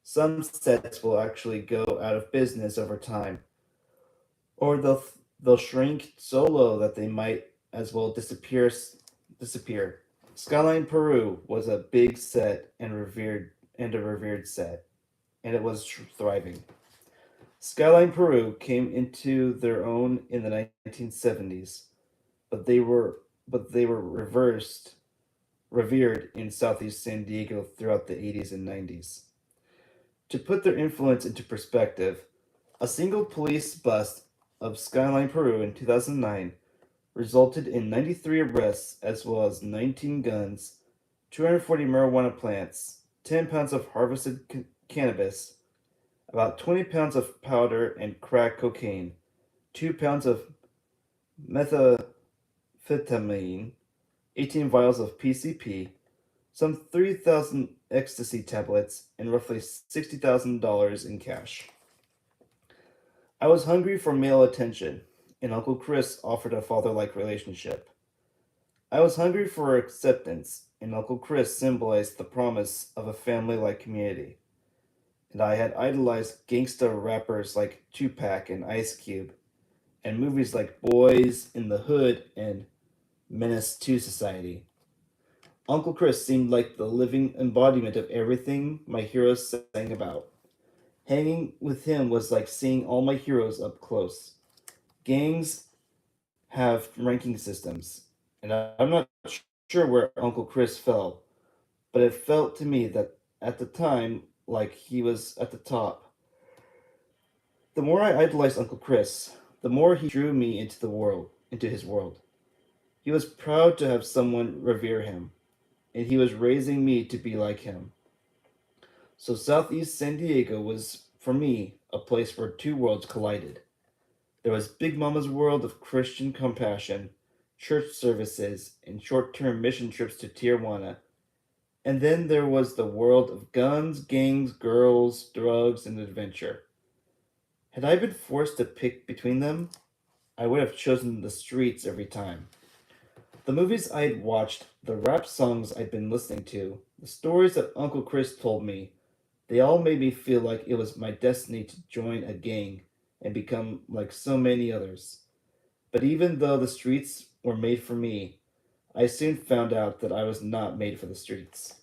Some sets will actually go out of business over time, or they'll shrink so low that they might as well disappear. Skyline Peru was a big set and a revered set, and it was thriving. Skyline Peru came into their own in the 1970s, but they were revered in Southeast San Diego throughout the 80s and 90s. To put their influence into perspective, a single police bust of Skyline Peru in 2009 resulted in 93 arrests as well as 19 guns, 240 marijuana plants, 10 pounds of harvested cannabis, about 20 pounds of powder and crack cocaine, 2 pounds of methamphetamine, 18 vials of PCP, some 3,000 ecstasy tablets, and roughly $60,000 in cash. I was hungry for male attention, and Uncle Chris offered a father like relationship. I was hungry for acceptance, and Uncle Chris symbolized the promise of a family like community. And I had idolized gangsta rappers like Tupac and Ice Cube, and movies like Boys in the Hood and Menace to Society. Uncle Chris seemed like the living embodiment of everything my heroes sang about. Hanging with him was like seeing all my heroes up close. Gangs have ranking systems, and I'm not sure where Uncle Chris fell, but it felt to me that at the time like he was at the top. The more I idolized Uncle Chris, the more he drew me into his world. He was proud to have someone revere him, and he was raising me to be like him. So Southeast San Diego was, for me, a place where two worlds collided. There was Big Mama's world of Christian compassion, church services, and short term mission trips to Tijuana. And then there was the world of guns, gangs, girls, drugs, and adventure. Had I been forced to pick between them, I would have chosen the streets every time. The movies I had watched, the rap songs I'd been listening to, the stories that Uncle Chris told me, they all made me feel like it was my destiny to join a gang and become like so many others. But even though the streets were made for me, I soon found out that I was not made for the streets.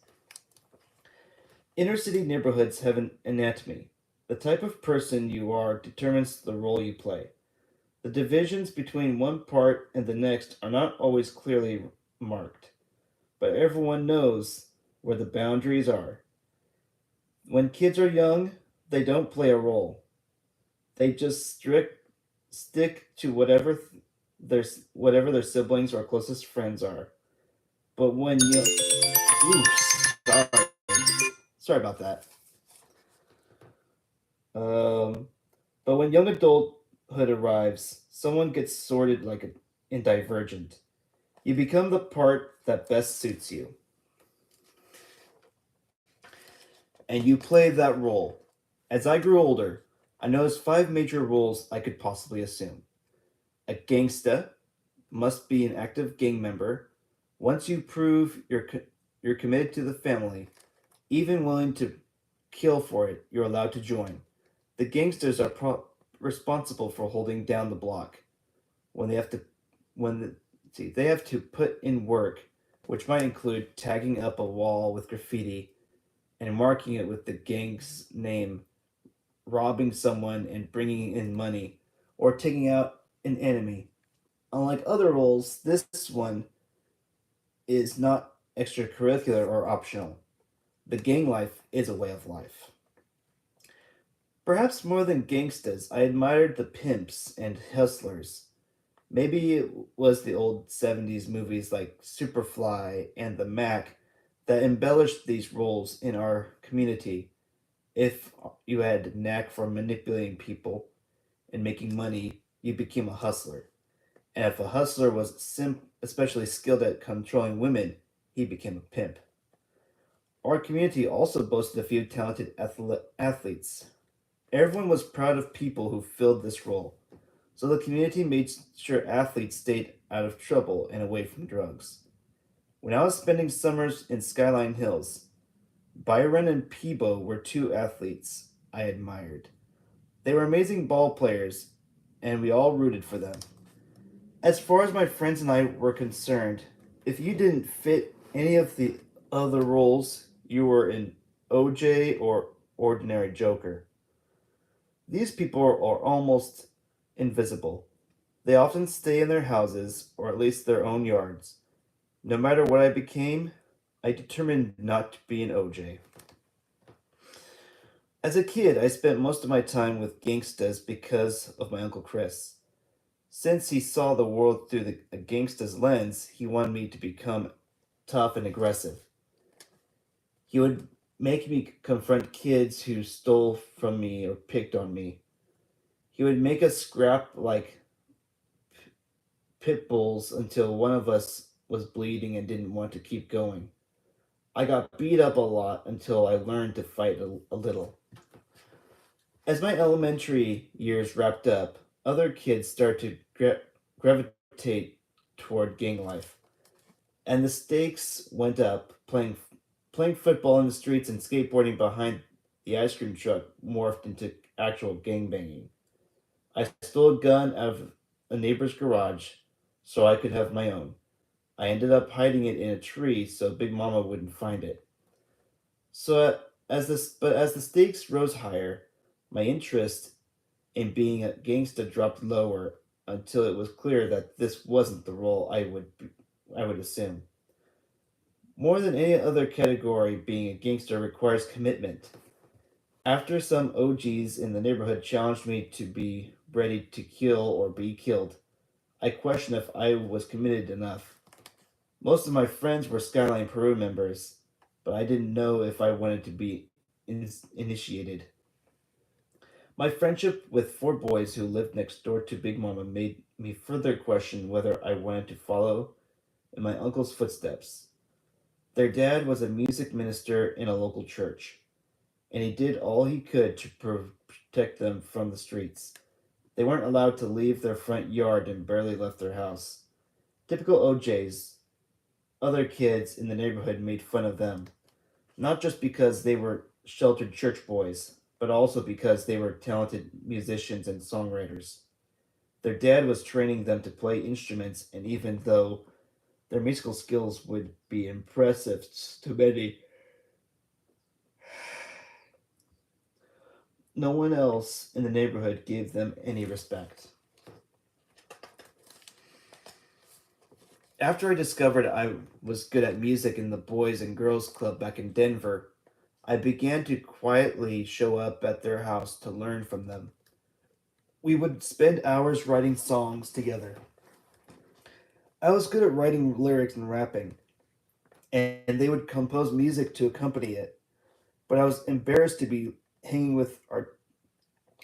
Inner city neighborhoods have an anatomy. The type of person you are determines the role you play. The divisions between one part and the next are not always clearly marked, but everyone knows where the boundaries are. When kids are young, they don't play a role. They just stick to whatever their siblings or closest friends are. But when you oops, sorry about that. Um, but when young adulthood arrives, someone gets sorted in Divergent. You become the part that best suits you, and you play that role. As I grew older, I noticed five major roles I could possibly assume. A gangsta must be an active gang member. Once you prove you're committed to the family, even willing to kill for it, you're allowed to join. The gangsters are responsible for holding down the block. When they have to, when the, see, they have to put in work, which might include tagging up a wall with graffiti and marking it with the gang's name, robbing someone and bringing in money, or taking out an enemy. Unlike other roles, this one is not extracurricular or optional. The gang life is a way of life. Perhaps more than gangstas, I admired the pimps and hustlers. Maybe it was the old 70s movies like Superfly and The Mac that embellished these roles in our community. If you had a knack for manipulating people and making money, you became a hustler. And if a hustler was especially skilled at controlling women, he became a pimp. Our community also boasted a few talented athletes. Everyone was proud of people who filled this role, so the community made sure athletes stayed out of trouble and away from drugs. When I was spending summers in Skyline Hills, Byron and Peebo were two athletes I admired. They were amazing ball players, and we all rooted for them. As far as my friends and I were concerned, if you didn't fit any of the other roles, you were an OJ or ordinary Joker. These people are almost invisible. They often stay in their houses, or at least their own yards. No matter what I became, I determined not to be an OJ. As a kid, I spent most of my time with gangstas because of my Uncle Chris. Since he saw the world through a gangsta's lens, he wanted me to become tough and aggressive. He would make me confront kids who stole from me or picked on me. He would make us scrap like pit bulls until one of us was bleeding and didn't want to keep going. I got beat up a lot until I learned to fight a little. As my elementary years wrapped up, other kids started to gravitate toward gang life, and the stakes went up. Playing football in the streets and skateboarding behind the ice cream truck morphed into actual gang banging. I stole a gun out of a neighbor's garage so I could have my own. I ended up hiding it in a tree so Big Mama wouldn't find it. As the stakes rose higher, my interest in being a gangsta dropped lower until it was clear that this wasn't the role I would assume. More than any other category, being a gangster requires commitment. After some OGs in the neighborhood challenged me to be ready to kill or be killed, I questioned if I was committed enough. Most of my friends were Skyline Peru members, but I didn't know if I wanted to be initiated. My friendship with four boys who lived next door to Big Mama made me further question whether I wanted to follow in my uncle's footsteps. Their dad was a music minister in a local church, and he did all he could to protect them from the streets. They weren't allowed to leave their front yard and barely left their house. Typical OJs, other kids in the neighborhood made fun of them, not just because they were sheltered church boys, but also because they were talented musicians and songwriters. Their dad was training them to play instruments, and even though their musical skills would be impressive to many, no one else in the neighborhood gave them any respect. After I discovered I was good at music in the Boys and Girls Club back in Denver, I began to quietly show up at their house to learn from them. We would spend hours writing songs together. I was good at writing lyrics and rapping, and they would compose music to accompany it. But I was embarrassed to be hanging with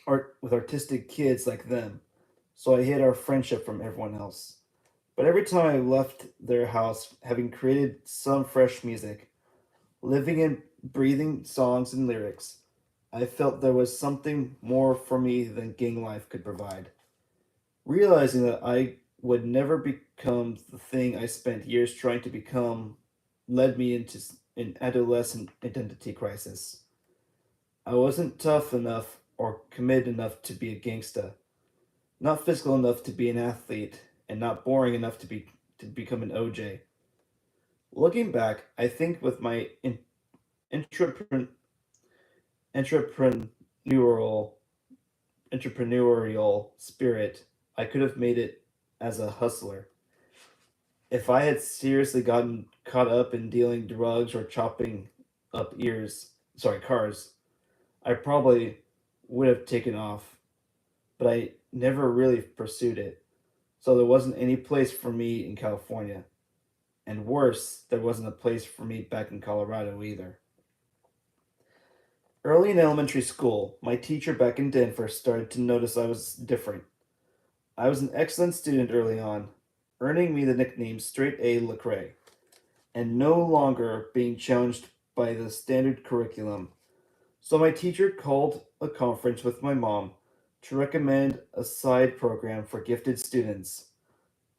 artistic kids like them, so I hid our friendship from everyone else. But every time I left their house, having created some fresh music, living and breathing songs and lyrics, I felt there was something more for me than gang life could provide. Realizing that I would never become the thing I spent years trying to become led me into an adolescent identity crisis. I wasn't tough enough or committed enough to be a gangsta, not physical enough to be an athlete, and not boring enough to become an OJ. Looking back, I think with my intrapren- entrepreneurial entrepreneurial spirit, I could have made it as a hustler. If I had seriously gotten caught up in dealing drugs or chopping up cars, I probably would have taken off, but I never really pursued it. So there wasn't any place for me in California. And worse, there wasn't a place for me back in Colorado either. Early in elementary school, my teacher back in Denver started to notice I was different. I was an excellent student early on, earning me the nickname Straight A LECREA, and no longer being challenged by the standard curriculum. So my teacher called a conference with my mom to recommend a side program for gifted students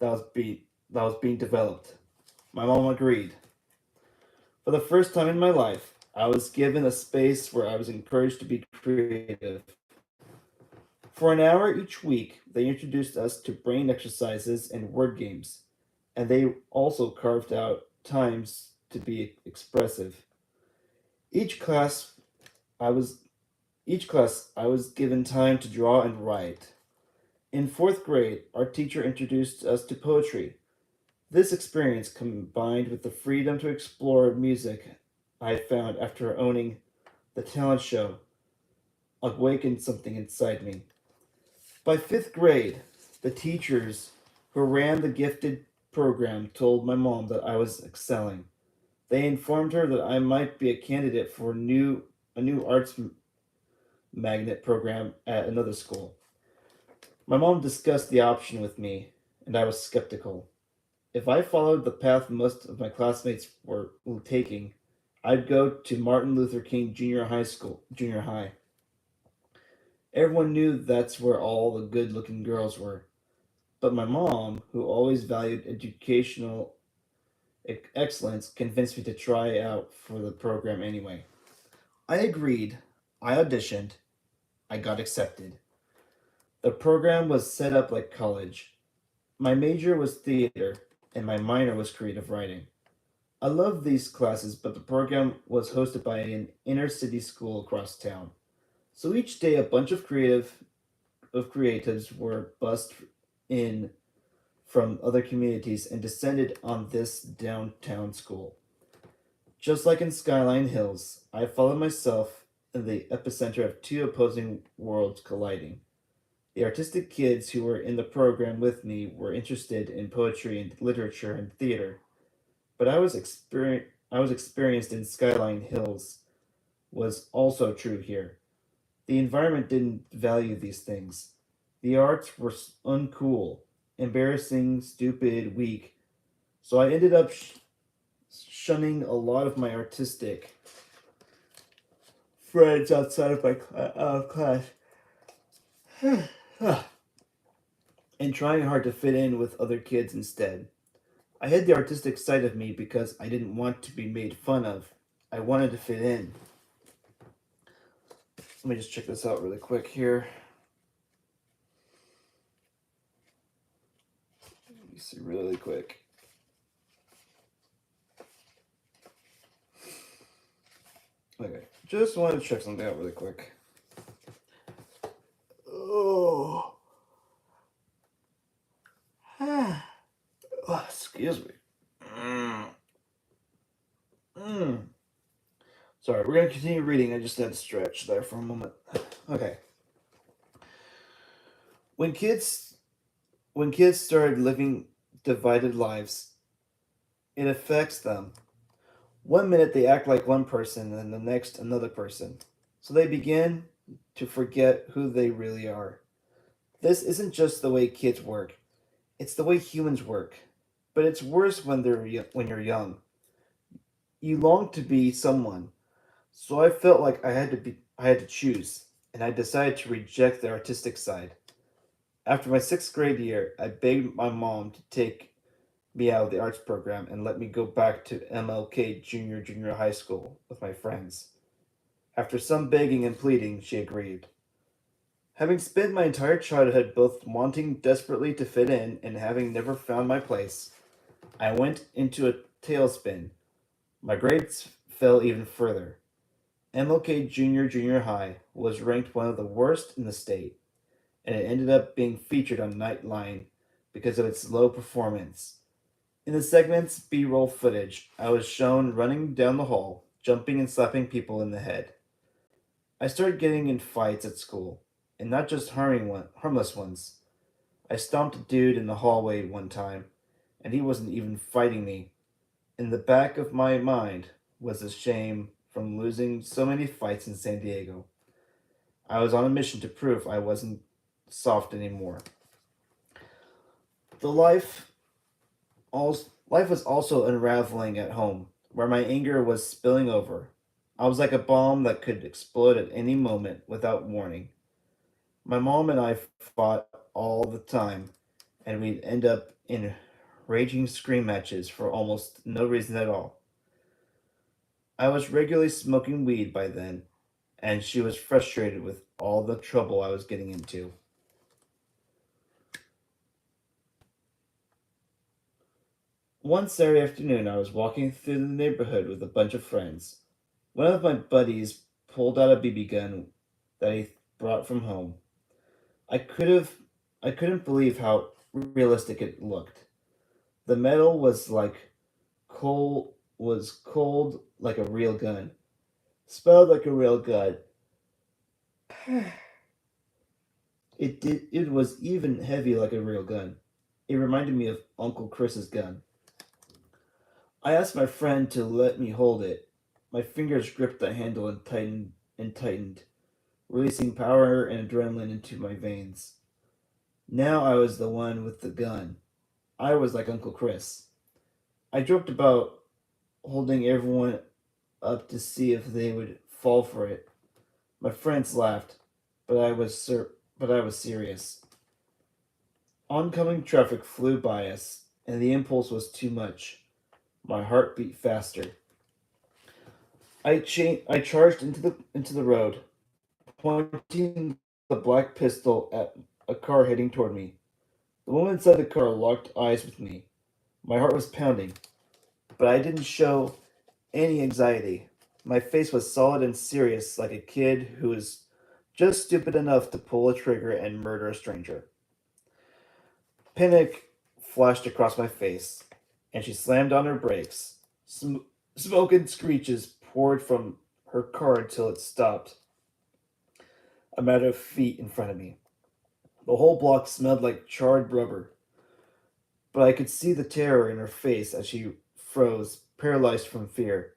that was being developed. My mom agreed. For the first time in my life, I was given a space where I was encouraged to be creative. For an hour each week, they introduced us to brain exercises and word games, and they also carved out times to be expressive. Each class, I was Each class, I was given time to draw and write. In fourth grade, our teacher introduced us to poetry. This experience, combined with the freedom to explore music I found after owning the talent show, awakened something inside me. By fifth grade, the teachers who ran the gifted program told my mom that I was excelling. They informed her that I might be a candidate for a new arts magnet program at another school. My mom discussed the option with me, and I was skeptical. If I followed the path most of my classmates were taking, I'd go to Martin Luther King Junior High. Everyone knew that's where all the good looking girls were. But my mom, who always valued educational excellence, convinced me to try out for the program anyway. I agreed. I auditioned. I got accepted. The program was set up like college. My major was theater, and my minor was creative writing. I loved these classes, but the program was hosted by an inner city school across town. So each day, a bunch of creatives were bussed in from other communities and descended on this downtown school. Just like in Skyline Hills, I followed myself in the epicenter of two opposing worlds colliding. The artistic kids who were in the program with me were interested in poetry and literature and theater, but I was experienced in Skyline Hills was also true here. The environment didn't value these things. The arts were uncool, embarrassing, stupid, weak. So I ended up shunning a lot of my artistic friends outside of my class and trying hard to fit in with other kids instead. I hid the artistic side of me because I didn't want to be made fun of. I wanted to fit in. Let me just check this out really quick here. Let me see really quick. Okay, just wanted to check something out really quick. Oh, oh excuse me. Mm. Sorry, we're gonna continue reading. I just had to stretch there for a moment. Okay. When kids when kids started living divided lives, it affects them. One minute they act like one person and the next another person. So they begin to forget who they really are. This isn't just the way kids work. It's the way humans work. But it's worse when you're young. You long to be someone. So I felt like I had to choose, and I decided to reject the artistic side. After my 6th grade year, I begged my mom to take me out of the arts program and let me go back to MLK Junior High School with my friends. After some begging and pleading, she agreed. Having spent my entire childhood both wanting desperately to fit in and having never found my place, I went into a tailspin. My grades fell even further. MLK Junior High was ranked one of the worst in the state, and it ended up being featured on Nightline because of its low performance. In the segment's B-roll footage, I was shown running down the hall, jumping and slapping people in the head. I started getting in fights at school, and not just harmless ones. I stomped a dude in the hallway one time, and he wasn't even fighting me. In the back of my mind was the shame from losing so many fights in San Diego. I was on a mission to prove I wasn't soft anymore. The life was also unraveling at home, where my anger was spilling over. I was like a bomb that could explode at any moment without warning. My mom and I fought all the time, and we'd end up in raging scream matches for almost no reason at all. I was regularly smoking weed by then, and she was frustrated with all the trouble I was getting into. One Saturday afternoon, I was walking through the neighborhood with a bunch of friends. One of my buddies pulled out a BB gun that he brought from home. I could have I couldn't believe how realistic it looked. The metal was cold like a real gun. Smelled like a real gun. It was even heavy like a real gun. It reminded me of Uncle Chris's gun. I asked my friend to let me hold it. My fingers gripped the handle and tightened, releasing power and adrenaline into my veins. Now I was the one with the gun. I was like Uncle Chris. I joked about holding everyone up to see if they would fall for it. My friends laughed, but I was serious. Oncoming traffic flew by us, and the impulse was too much. My heart beat faster. I charged into the road, pointing the black pistol at a car heading toward me. The woman inside the car locked eyes with me. My heart was pounding, but I didn't show any anxiety. My face was solid and serious, like a kid who was just stupid enough to pull a trigger and murder a stranger. Panic flashed across my face, and she slammed on her brakes. Smoke and screeches poured from her car until it stopped a matter of feet in front of me. The whole block smelled like charred rubber, but I could see the terror in her face as she froze, paralyzed from fear.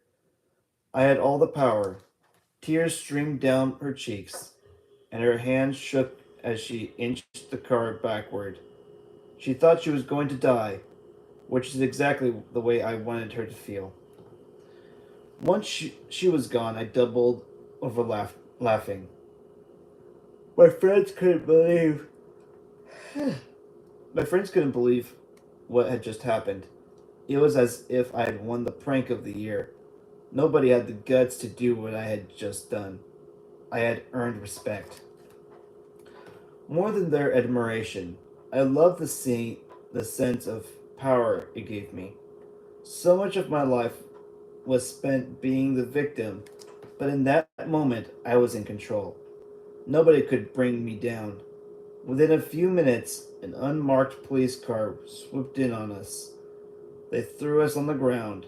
I had all the power. Tears streamed down her cheeks, and her hands shook as she inched the car backward. She thought she was going to die, which is exactly the way I wanted her to feel. Once she was gone, I doubled over laughing. My friends couldn't believe my friends couldn't believe what had just happened. It was as if I had won the prank of the year. Nobody had the guts to do what I had just done. I had earned respect. More than their admiration, I loved the sense of power it gave me. So much of my life was spent being the victim, but in that moment, I was in control. Nobody could bring me down. Within a few minutes, an unmarked police car swooped in on us. They threw us on the ground,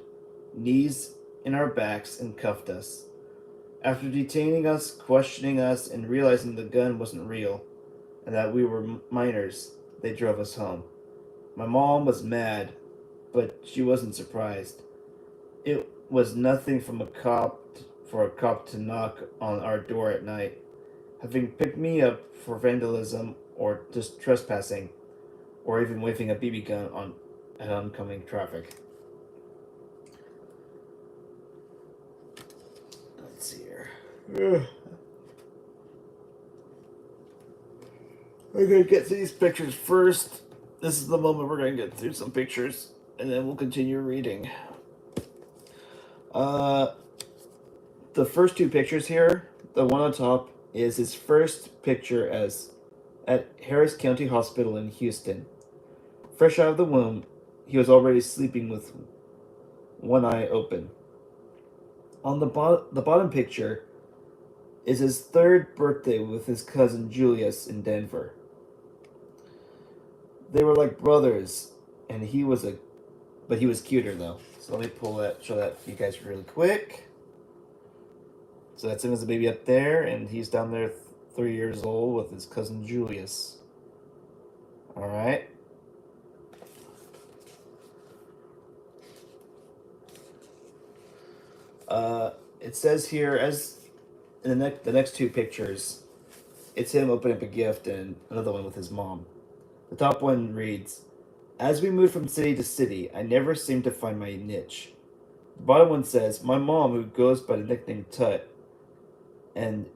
knees in our backs, and cuffed us. After detaining us, questioning us, and realizing the gun wasn't real and that we were minors, they drove us home. My mom was mad, but she wasn't surprised. It was nothing for a cop to knock on our door at night, having picked me up for vandalism or just trespassing, or even waving a BB gun on at oncoming traffic. Let's see here. Ugh. We're gonna get through these pictures first. This is the moment we're gonna get through some pictures, and then we'll continue reading. Uh, the first two pictures here, the one on top is his first picture as at Harris County Hospital in Houston. Fresh out of the womb, he was already sleeping with one eye open. On the bottom picture is his third birthday with his cousin Julius in Denver. They were like brothers, and but he was cuter though. So let me show that to you guys really quick. So that's him as a baby up there, and he's down there 3 years old with his cousin Julius. All right. It says here, as in the next two pictures, it's him opening up a gift and another one with his mom. The top one reads, "As we moved from city to city, I never seemed to find my niche." The bottom one says, "My mom, who goes by the nickname Tut, and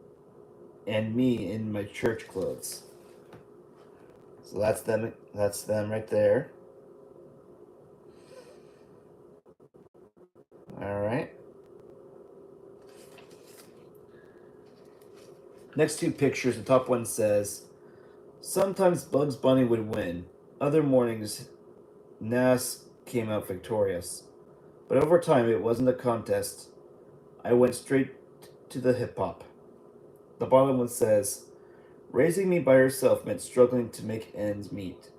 me in my church clothes." So that's them. That's them right there. All right. Next two pictures. The top one says, "Sometimes Bugs Bunny would win. Other mornings, Nas came out victorious. But over time, it wasn't a contest. I went straight to the hip hop." The bottom one says, "Raising me by herself meant struggling to make ends meet.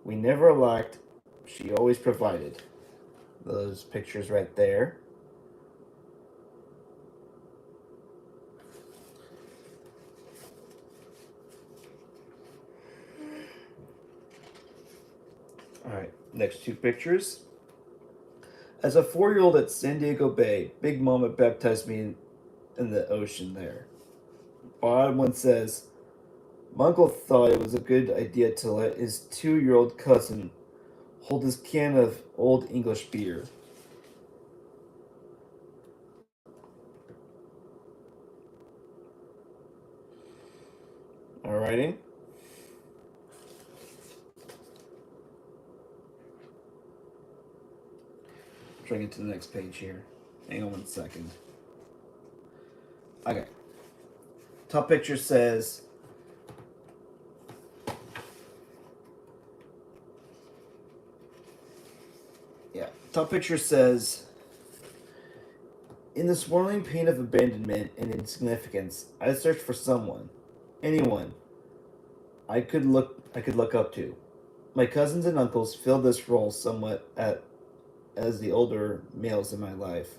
We never lacked. She always provided." Those pictures right there. All right, next two pictures. As a 4-year-old at San Diego Bay, Big Mama baptized me in the ocean there. Bottom one says, "My uncle thought it was a good idea to let his 2-year-old cousin hold his can of old English beer." Alrighty. Trying to get to the next page here. Hang on 1 second. Okay. Top picture says, top picture says, "In the swirling pain of abandonment and insignificance, I searched for someone, anyone I could look up to. My cousins and uncles filled this role somewhat as the older males in my life.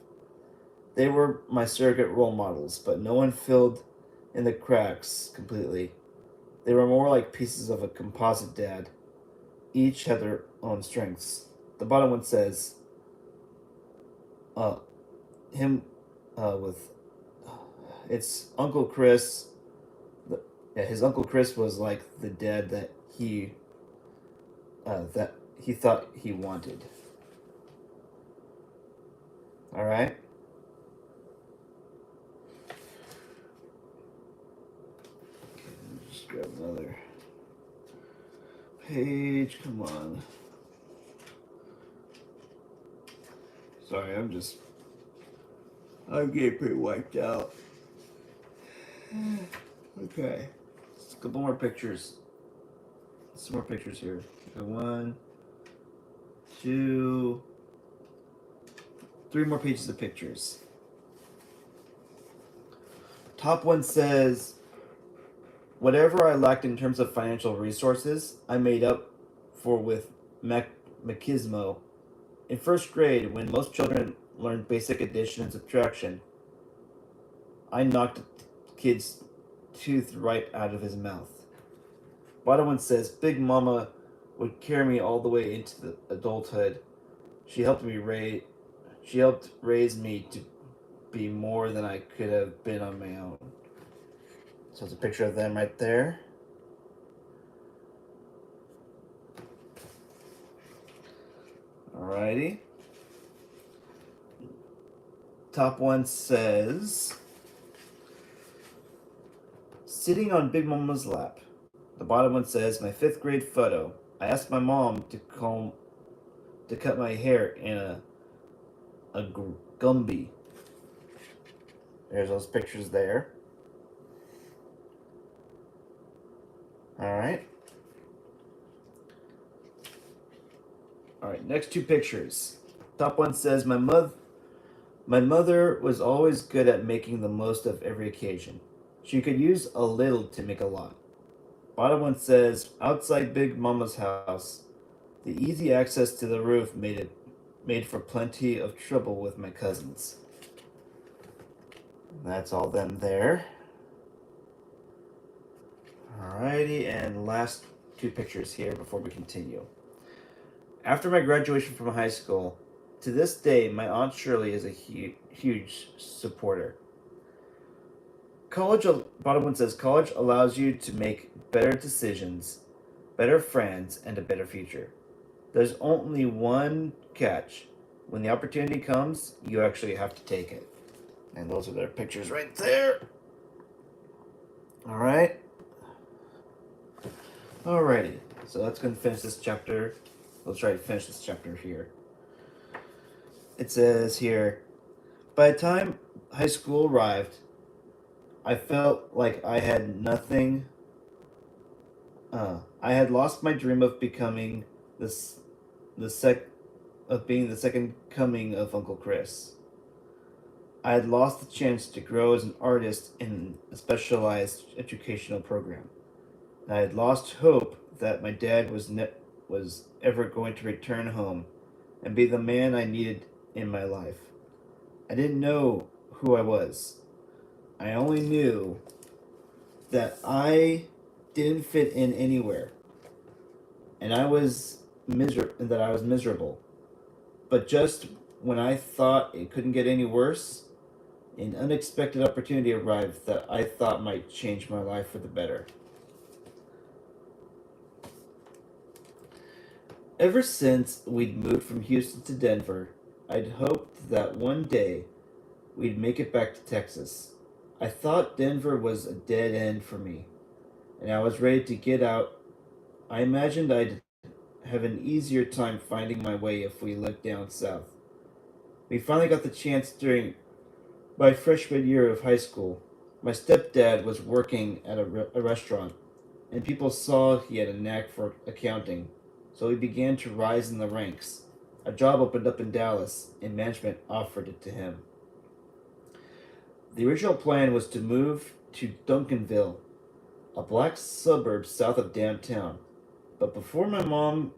They were my surrogate role models, but no one filled in the cracks completely. They were more like pieces of a composite dad. Each had their own strengths." The bottom one says, uh, him with it's Uncle Chris. Yeah, his Uncle Chris was like the dad that he thought he wanted. All right. Just grab another page. Come on. Sorry, I'm getting pretty wiped out. Okay. Just a couple more pictures. Some more pictures here. Okay, 1, 2, 3 more pages of pictures. Top one says, "Whatever I lacked in terms of financial resources, I made up for with machismo. In first grade, when most children learned basic addition and subtraction, I knocked the kid's tooth right out of his mouth." Bottom one says, "Big Mama would carry me all the way into the adulthood. She helped raise me to be more than I could have been on my own." So it's a picture of them right there. Alrighty. Top one says, "Sitting on Big Mama's lap." The bottom one says, "My 5th grade photo. I asked my mom to cut my hair in a Gumby." There's those pictures there. Alright. Alright, next two pictures. Top one says, my mother was always good at making the most of every occasion. She could use a little to make a lot." Bottom one says, "Outside Big Mama's house, the easy access to the roof made for plenty of trouble with my cousins." That's all them there. Alrighty, and last two pictures here before we continue. After my graduation from high school, to this day, my Aunt Shirley is a huge supporter. Bottom one says, college allows you to make better decisions, better friends, and a better future. There's only one catch. When the opportunity comes, you actually have to take it. And those are their pictures right there. All right. Alrighty. So let's go and finish this chapter. Let's try to finish this chapter here. It says here, by the time high school arrived, I felt like I had nothing. I had lost my dream of becoming being the second coming of Uncle Chris. I had lost the chance to grow as an artist in a specialized educational program. I had lost hope that my dad was ever going to return home and be the man I needed in my life. I didn't know who I was. I only knew that I didn't fit in anywhere, and that I was miserable. But just when I thought it couldn't get any worse, an unexpected opportunity arrived that I thought might change my life for the better. Ever since we'd moved from Houston to Denver, I'd hoped that one day we'd make it back to Texas. I thought Denver was a dead end for me, and I was ready to get out. I imagined I'd have an easier time finding my way if we lived down south. We finally got the chance during my freshman year of high school. My stepdad was working at a restaurant, and people saw he had a knack for accounting, so he began to rise in the ranks. A job opened up in Dallas, and management offered it to him. The original plan was to move to Duncanville, a black suburb south of downtown. But before my mom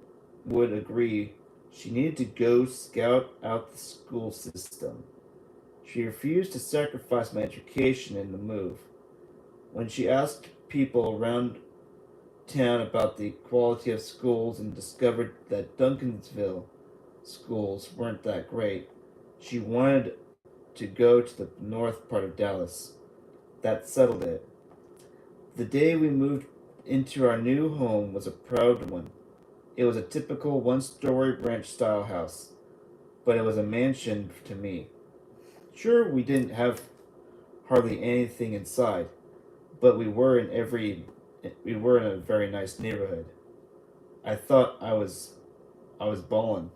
would agree, she needed to go scout out the school system. She refused to sacrifice my education in the move. When she asked people around town about the quality of schools and discovered that Duncansville schools weren't that great, she wanted to go to the north part of Dallas. That settled it. The day we moved into our new home was a proud one. It was a typical one-story ranch-style house, but it was a mansion to me. Sure, we didn't have hardly anything inside, but we were in a very nice neighborhood. I thought I was ballin'.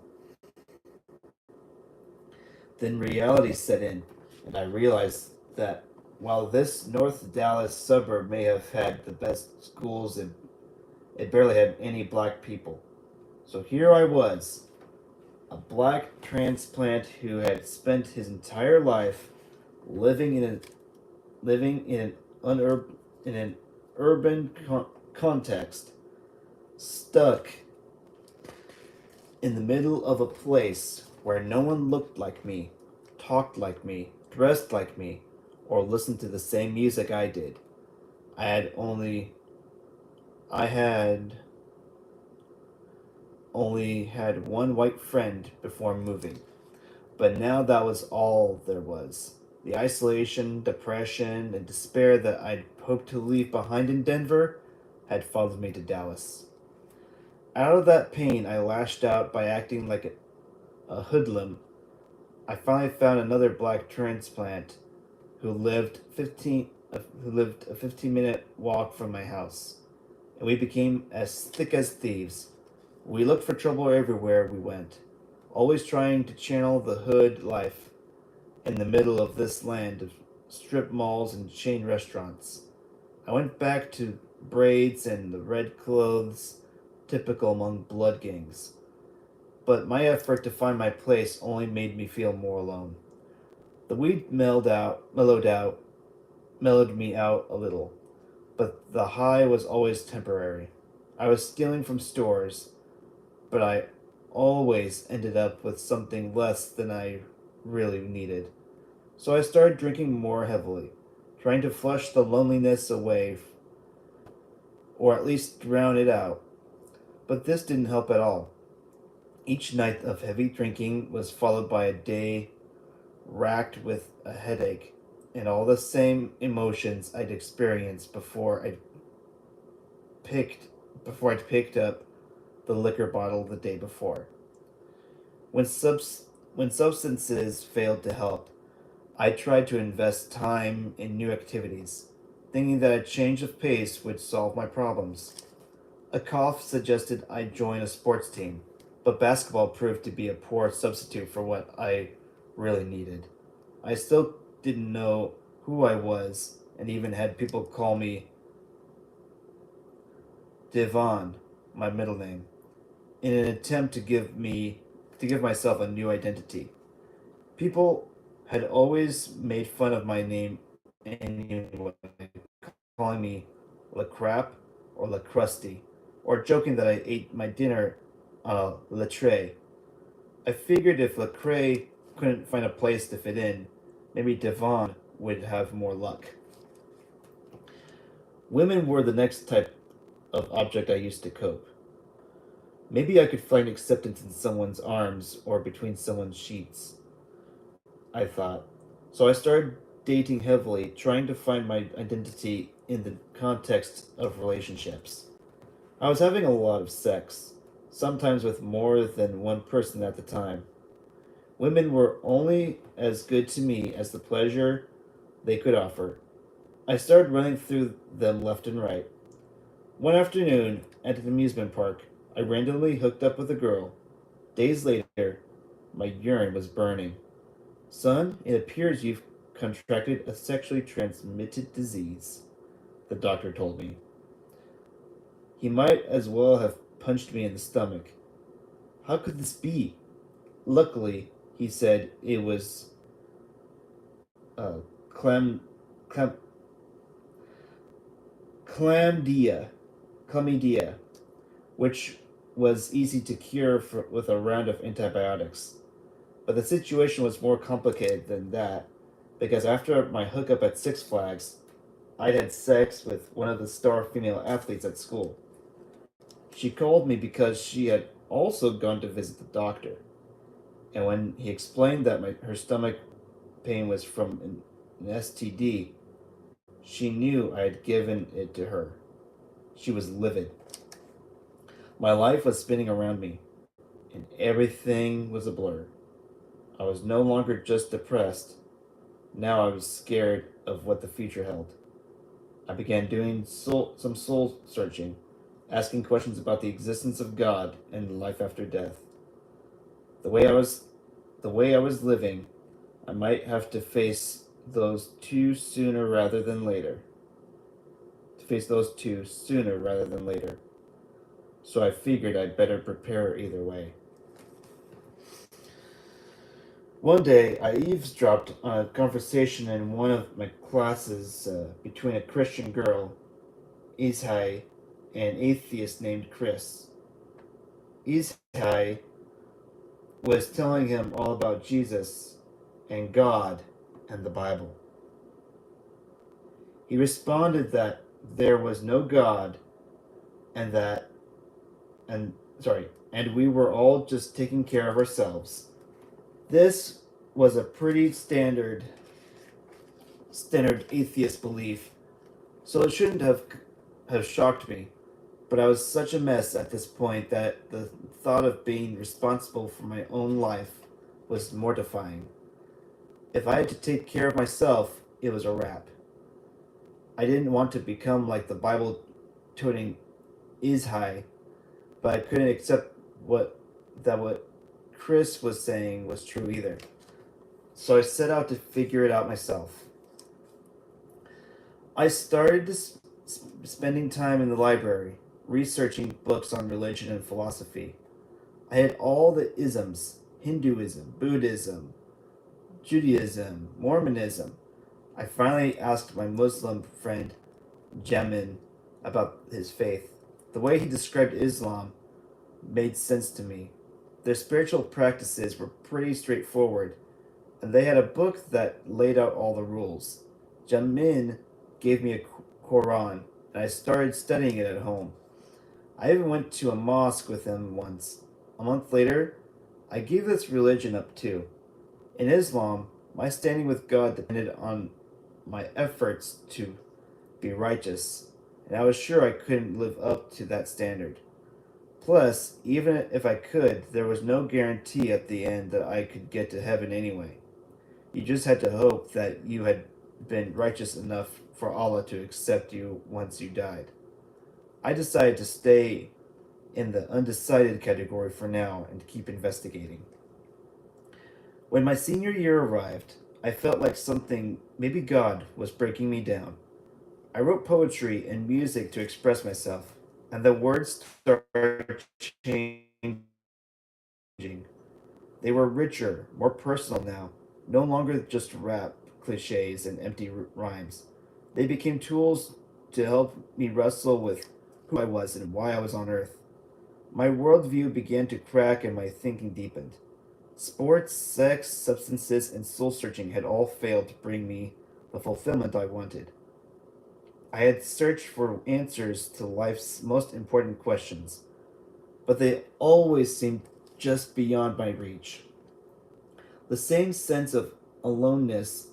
Then reality set in, and I realized that while this North Dallas suburb may have had the best schools, it barely had any black people. So here I was, a black transplant who had spent his entire life living in an urban context, stuck in the middle of a place where no one looked like me, talked like me, dressed like me, or listened to the same music I did. I had only I had only had one white friend before moving, but now that was all there was. The isolation, depression, and despair that I'd hoped to leave behind in Denver had followed me to Dallas. Out of that pain, I lashed out by acting like a hoodlum. I finally found another black transplant who lived a 15-minute walk from my house, and we became as thick as thieves. We looked for trouble everywhere we went, always trying to channel the hood life in the middle of this land of strip malls and chain restaurants. I went back to braids and the red clothes typical among blood gangs. But my effort to find my place only made me feel more alone. The weed mellowed me out a little, but the high was always temporary. I was stealing from stores, but I always ended up with something less than I really needed. So I started drinking more heavily, trying to flush the loneliness away, or at least drown it out. But this didn't help at all. Each night of heavy drinking was followed by a day racked with a headache, and all the same emotions I'd experienced picked I'd picked up the liquor bottle the day before. When subs when substances failed to help, I tried to invest time in new activities, thinking that a change of pace would solve my problems. A cough suggested I join a sports team, but basketball proved to be a poor substitute for what I really needed. I still didn't know who I was, and even had people call me Devon, my middle name, in an attempt to give myself a new identity. People had always made fun of my name anyway, calling me LECREA or LeCrusty, or joking that I ate my dinner LECREA. I figured if LECREA couldn't find a place to fit in, maybe Devon would have more luck. Women were the next type of object I used to cope. Maybe I could find acceptance in someone's arms or between someone's sheets, I thought. So I started dating heavily, trying to find my identity in the context of relationships. I was having a lot of sex, sometimes with more than one person at the time. Women were only as good to me as the pleasure they could offer. I started running through them left and right. One afternoon, at an amusement park, I randomly hooked up with a girl. Days later, my urine was burning. Son, it appears you've contracted a sexually transmitted disease, the doctor told me. He might as well have punched me in the stomach. How could this be? Luckily, he said it was uh, clam, clam, chlamydia, chlamydia, which was easy to cure with a round of antibiotics. But the situation was more complicated than that, because after my hookup at Six Flags, I'd had sex with one of the star female athletes at school. She called me because she had also gone to visit the doctor, and when he explained that her stomach pain was from an STD, she knew I had given it to her. She was livid. My life was spinning around me, and everything was a blur. I was no longer just depressed. Now I was scared of what the future held. I began doing some soul searching, asking questions about the existence of God and life after death. The way I was, the way I was living, I might have to face those two sooner rather than later. To face those two sooner rather than later. So I figured I'd better prepare either way. One day, I eavesdropped on a conversation in one of my classes between a Christian girl, Ishai, and an atheist named Chris. Ishai was telling him all about Jesus and God and the Bible. He responded that there was no God and that and sorry, and we were all just taking care of ourselves. This was a pretty standard atheist belief, so it shouldn't have shocked me. But I was such a mess at this point that the thought of being responsible for my own life was mortifying. If I had to take care of myself, it was a wrap. I didn't want to become like the Bible toting Ishai, but I couldn't accept what Chris was saying was true either. So I set out to figure it out myself. I started spending time in the library, researching books on religion and philosophy. I had all the isms: Hinduism, Buddhism, Judaism, Mormonism. I finally asked my Muslim friend, Jamin, about his faith. The way he described Islam made sense to me. Their spiritual practices were pretty straightforward, and they had a book that laid out all the rules. Jamin gave me a Quran, and I started studying it at home. I even went to a mosque with him once. A month later, I gave this religion up too. In Islam, My standing with God depended on my efforts to be righteous, and I was sure I couldn't live up to that standard. Plus, even if I could, there was no guarantee at the end that I could get to heaven anyway. You just had to hope that you had been righteous enough for Allah to accept you once you died. I decided to stay in the undecided category for now and keep investigating. When my senior year arrived, I felt like something, maybe God, was breaking me down. I wrote poetry and music to express myself, and the words started changing. They were richer, more personal now, no longer just rap, cliches, and empty rhymes. They became tools to help me wrestle with who I was and why I was on Earth. My worldview began to crack and my thinking deepened. Sports, sex, substances, and soul searching had all failed to bring me the fulfillment I wanted. I had searched for answers to life's most important questions, but they always seemed just beyond my reach. The same sense of aloneness,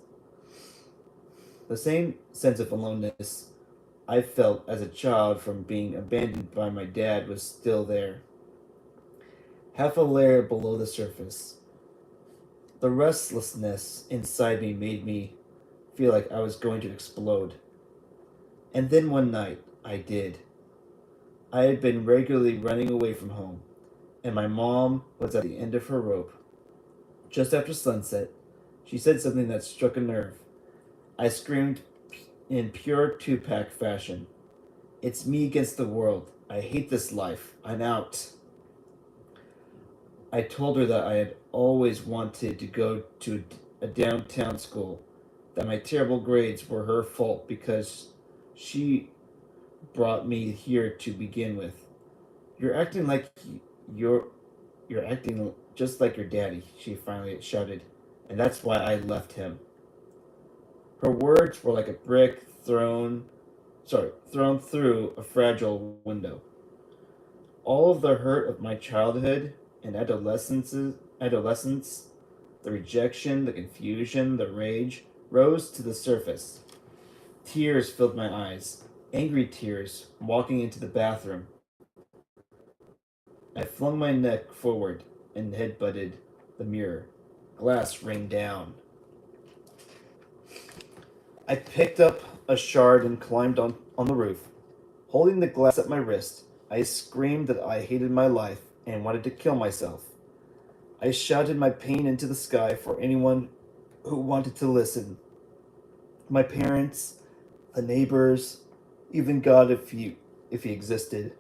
the same sense of aloneness I felt as a child from being abandoned by my dad was still there, half a layer below the surface. The restlessness inside me made me feel like I was going to explode. And then one night, I did. I had been regularly running away from home, and my mom was at the end of her rope. Just after sunset, she said something that struck a nerve. I screamed in pure Tupac fashion. It's me against the world. I hate this life. I'm out. I told her that I had always wanted to go to a downtown school, that my terrible grades were her fault because she brought me here to begin with. You're acting like you're you're acting just like your daddy, she finally shouted, and that's why I left him. Her words were like a brick thrown through a fragile window. All of the hurt of my childhood and adolescence, the rejection, the confusion, the rage, rose to the surface. Tears filled my eyes, angry tears, walking into the bathroom. I flung my neck forward and headbutted the mirror. Glass rained down. I picked up a shard and climbed on the roof. Holding the glass at my wrist, I screamed that I hated my life and wanted to kill myself. I shouted my pain into the sky for anyone who wanted to listen. My parents, the neighbors, even God if he existed.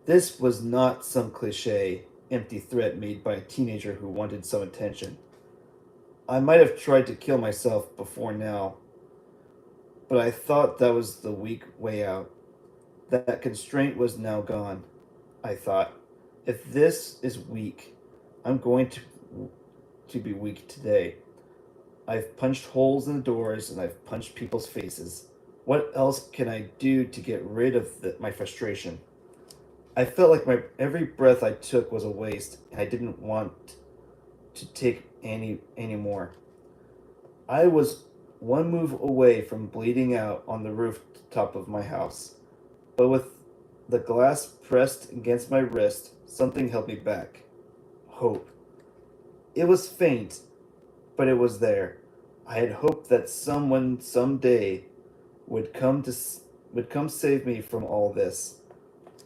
This was not some cliche, empty threat made by a teenager who wanted some attention. I might have tried to kill myself before now, but I thought that was the weak way out. That constraint was now gone. I thought, if this is weak, I'm going to be weak today. I've punched holes in the doors and I've punched people's faces. What else can I do to get rid of my frustration? I felt like my every breath I took was a waste, and I didn't want to take any more. I was one move away from bleeding out on the rooftop of my house, but with the glass pressed against my wrist, something held me back. Hope. It was faint, but it was there. I had hoped that someone someday would come to would come save me from all this.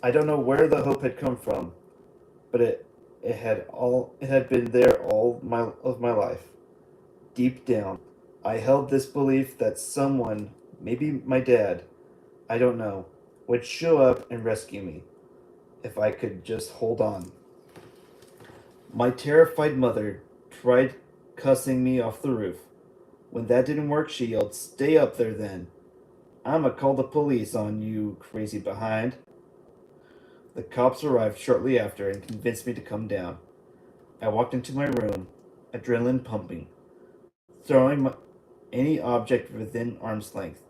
I don't know where the hope had come from, but it had been there all my life. Deep down, I held this belief that someone, maybe my dad, I don't know, would show up and rescue me if I could just hold on. My terrified mother tried cussing me off the roof. When that didn't work, she yelled, "Stay up there then. I'ma call the police on you, crazy behind." The cops arrived shortly after and convinced me to come down. I walked into my room, adrenaline pumping, throwing any object within arm's length.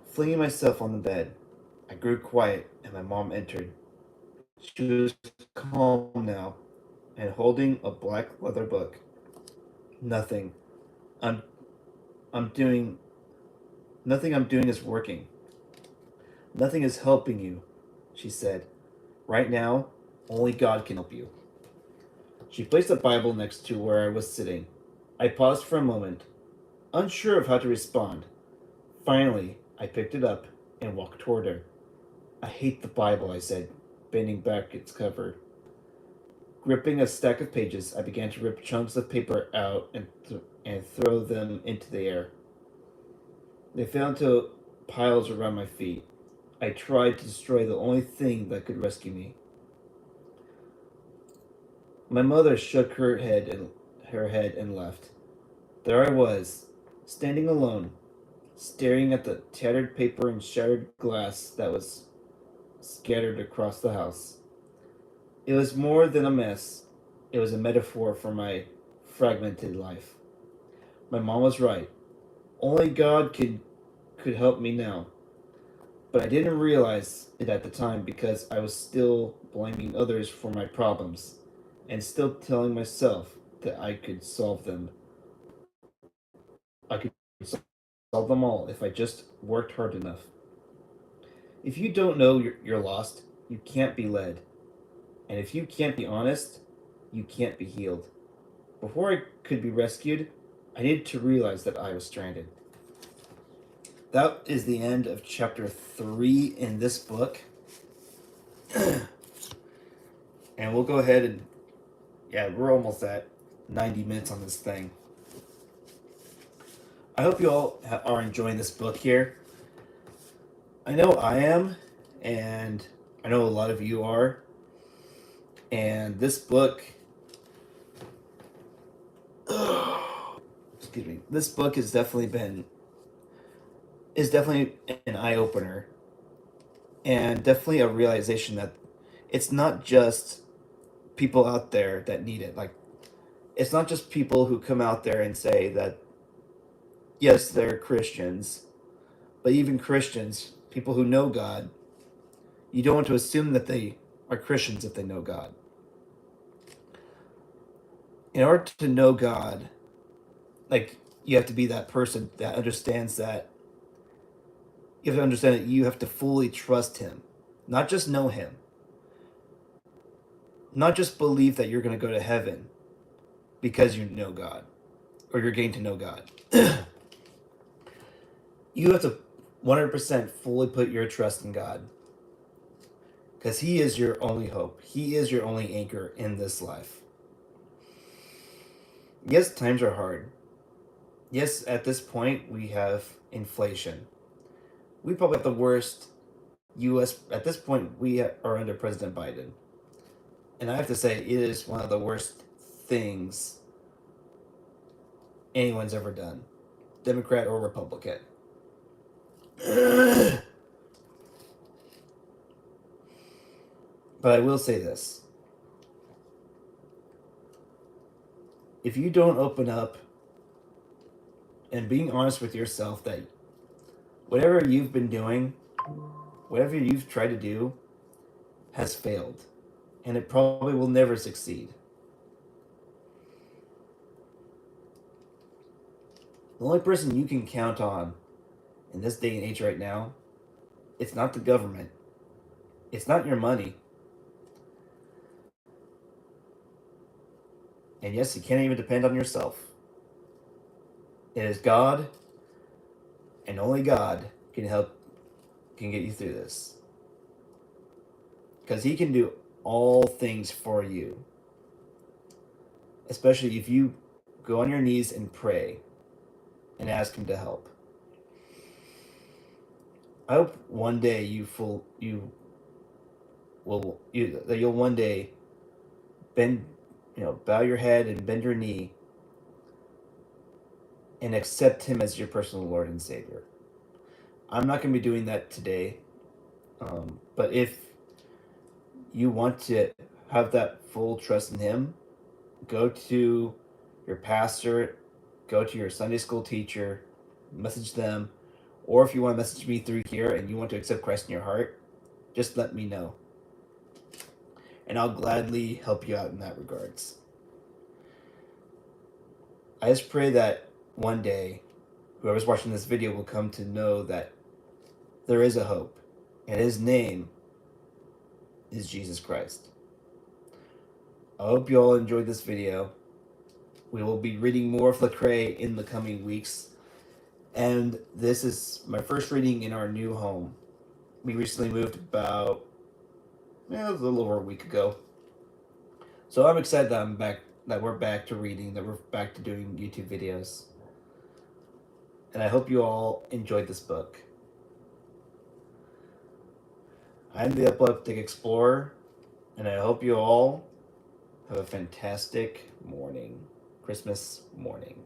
Flinging myself on the bed, I grew quiet and my mom entered. She was calm now and holding a black leather book. Nothing. I'm I'm doing nothing I'm doing is working. Nothing is helping you, she said. Right now, only God can help you. She placed the Bible next to where I was sitting. I paused for a moment, unsure of how to respond. Finally, I picked it up and walked toward her. I hate the Bible, I said, bending back its cover. Gripping a stack of pages, I began to rip chunks of paper out and throw them into the air. They fell into piles around my feet. I tried to destroy the only thing that could rescue me. My mother shook her head and left. There I was, standing alone, staring at the tattered paper and shattered glass that was scattered across the house. It was more than a mess. It was a metaphor for my fragmented life. My mom was right. Only God could help me now. But I didn't realize it at the time because I was still blaming others for my problems and still telling myself that I could solve them. I could solve them all if I just worked hard enough. If you don't know you're lost, you can't be led. And if you can't be honest, you can't be healed. Before I could be rescued, I needed to realize that I was stranded. That is the end of chapter 3 in this book. And we'll go ahead and, yeah, we're almost at 90 minutes on this thing. I hope you all are enjoying this book here. I know I am, and I know a lot of you are. And this book, excuse me, this book has definitely an eye opener, and definitely a realization that it's not just people out there that need it. Like, it's not just people who come out there and say that, yes, they're Christians, but even Christians, people who know God, you don't want to assume that they are Christians if they know God. In order to know God, like, you have to be that person that understands that. You have to understand that you have to fully trust Him, not just know Him, not just believe that you're going to go to heaven because you know God or you're getting to know God. You have to 100% fully put your trust in God because He is your only hope. He is your only anchor in this life. Yes, times are hard. Yes, at this point, we have inflation. We probably have the worst U.S. At this point, we are under President Biden. And I have to say, it is one of the worst things anyone's ever done, Democrat or Republican. But I will say this. If you don't open up and being honest with yourself that whatever you've been doing, whatever you've tried to do, has failed. And it probably will never succeed. The only person you can count on in this day and age right now, it's not the government. It's not your money. And yes, you can't even depend on yourself. It is God, and only God can get you through this. Because He can do all things for you. Especially if you go on your knees and pray and ask Him to help. I hope one day you'll one day bow your head and bend your knee and accept Him as your personal Lord and Savior. I'm not going to be doing that today, but if you want to have that full trust in Him, go to your pastor, go to your Sunday school teacher, message them, or if you want to message me through here and you want to accept Christ in your heart, just let me know. and I'll gladly help you out in that regards. I just pray that one day, whoever's watching this video will come to know that there is a hope, and his name is Jesus Christ. I hope you all enjoyed this video. We will be reading more of LECREA in the coming weeks, and this is my first reading in our new home. We recently moved about a little over a week ago. So I'm excited that I'm back, that we're back to reading, that we're back to doing YouTube videos. And I hope you all enjoyed this book. I'm the Epileptic Explorer, and I hope you all have a fantastic morning, Christmas morning.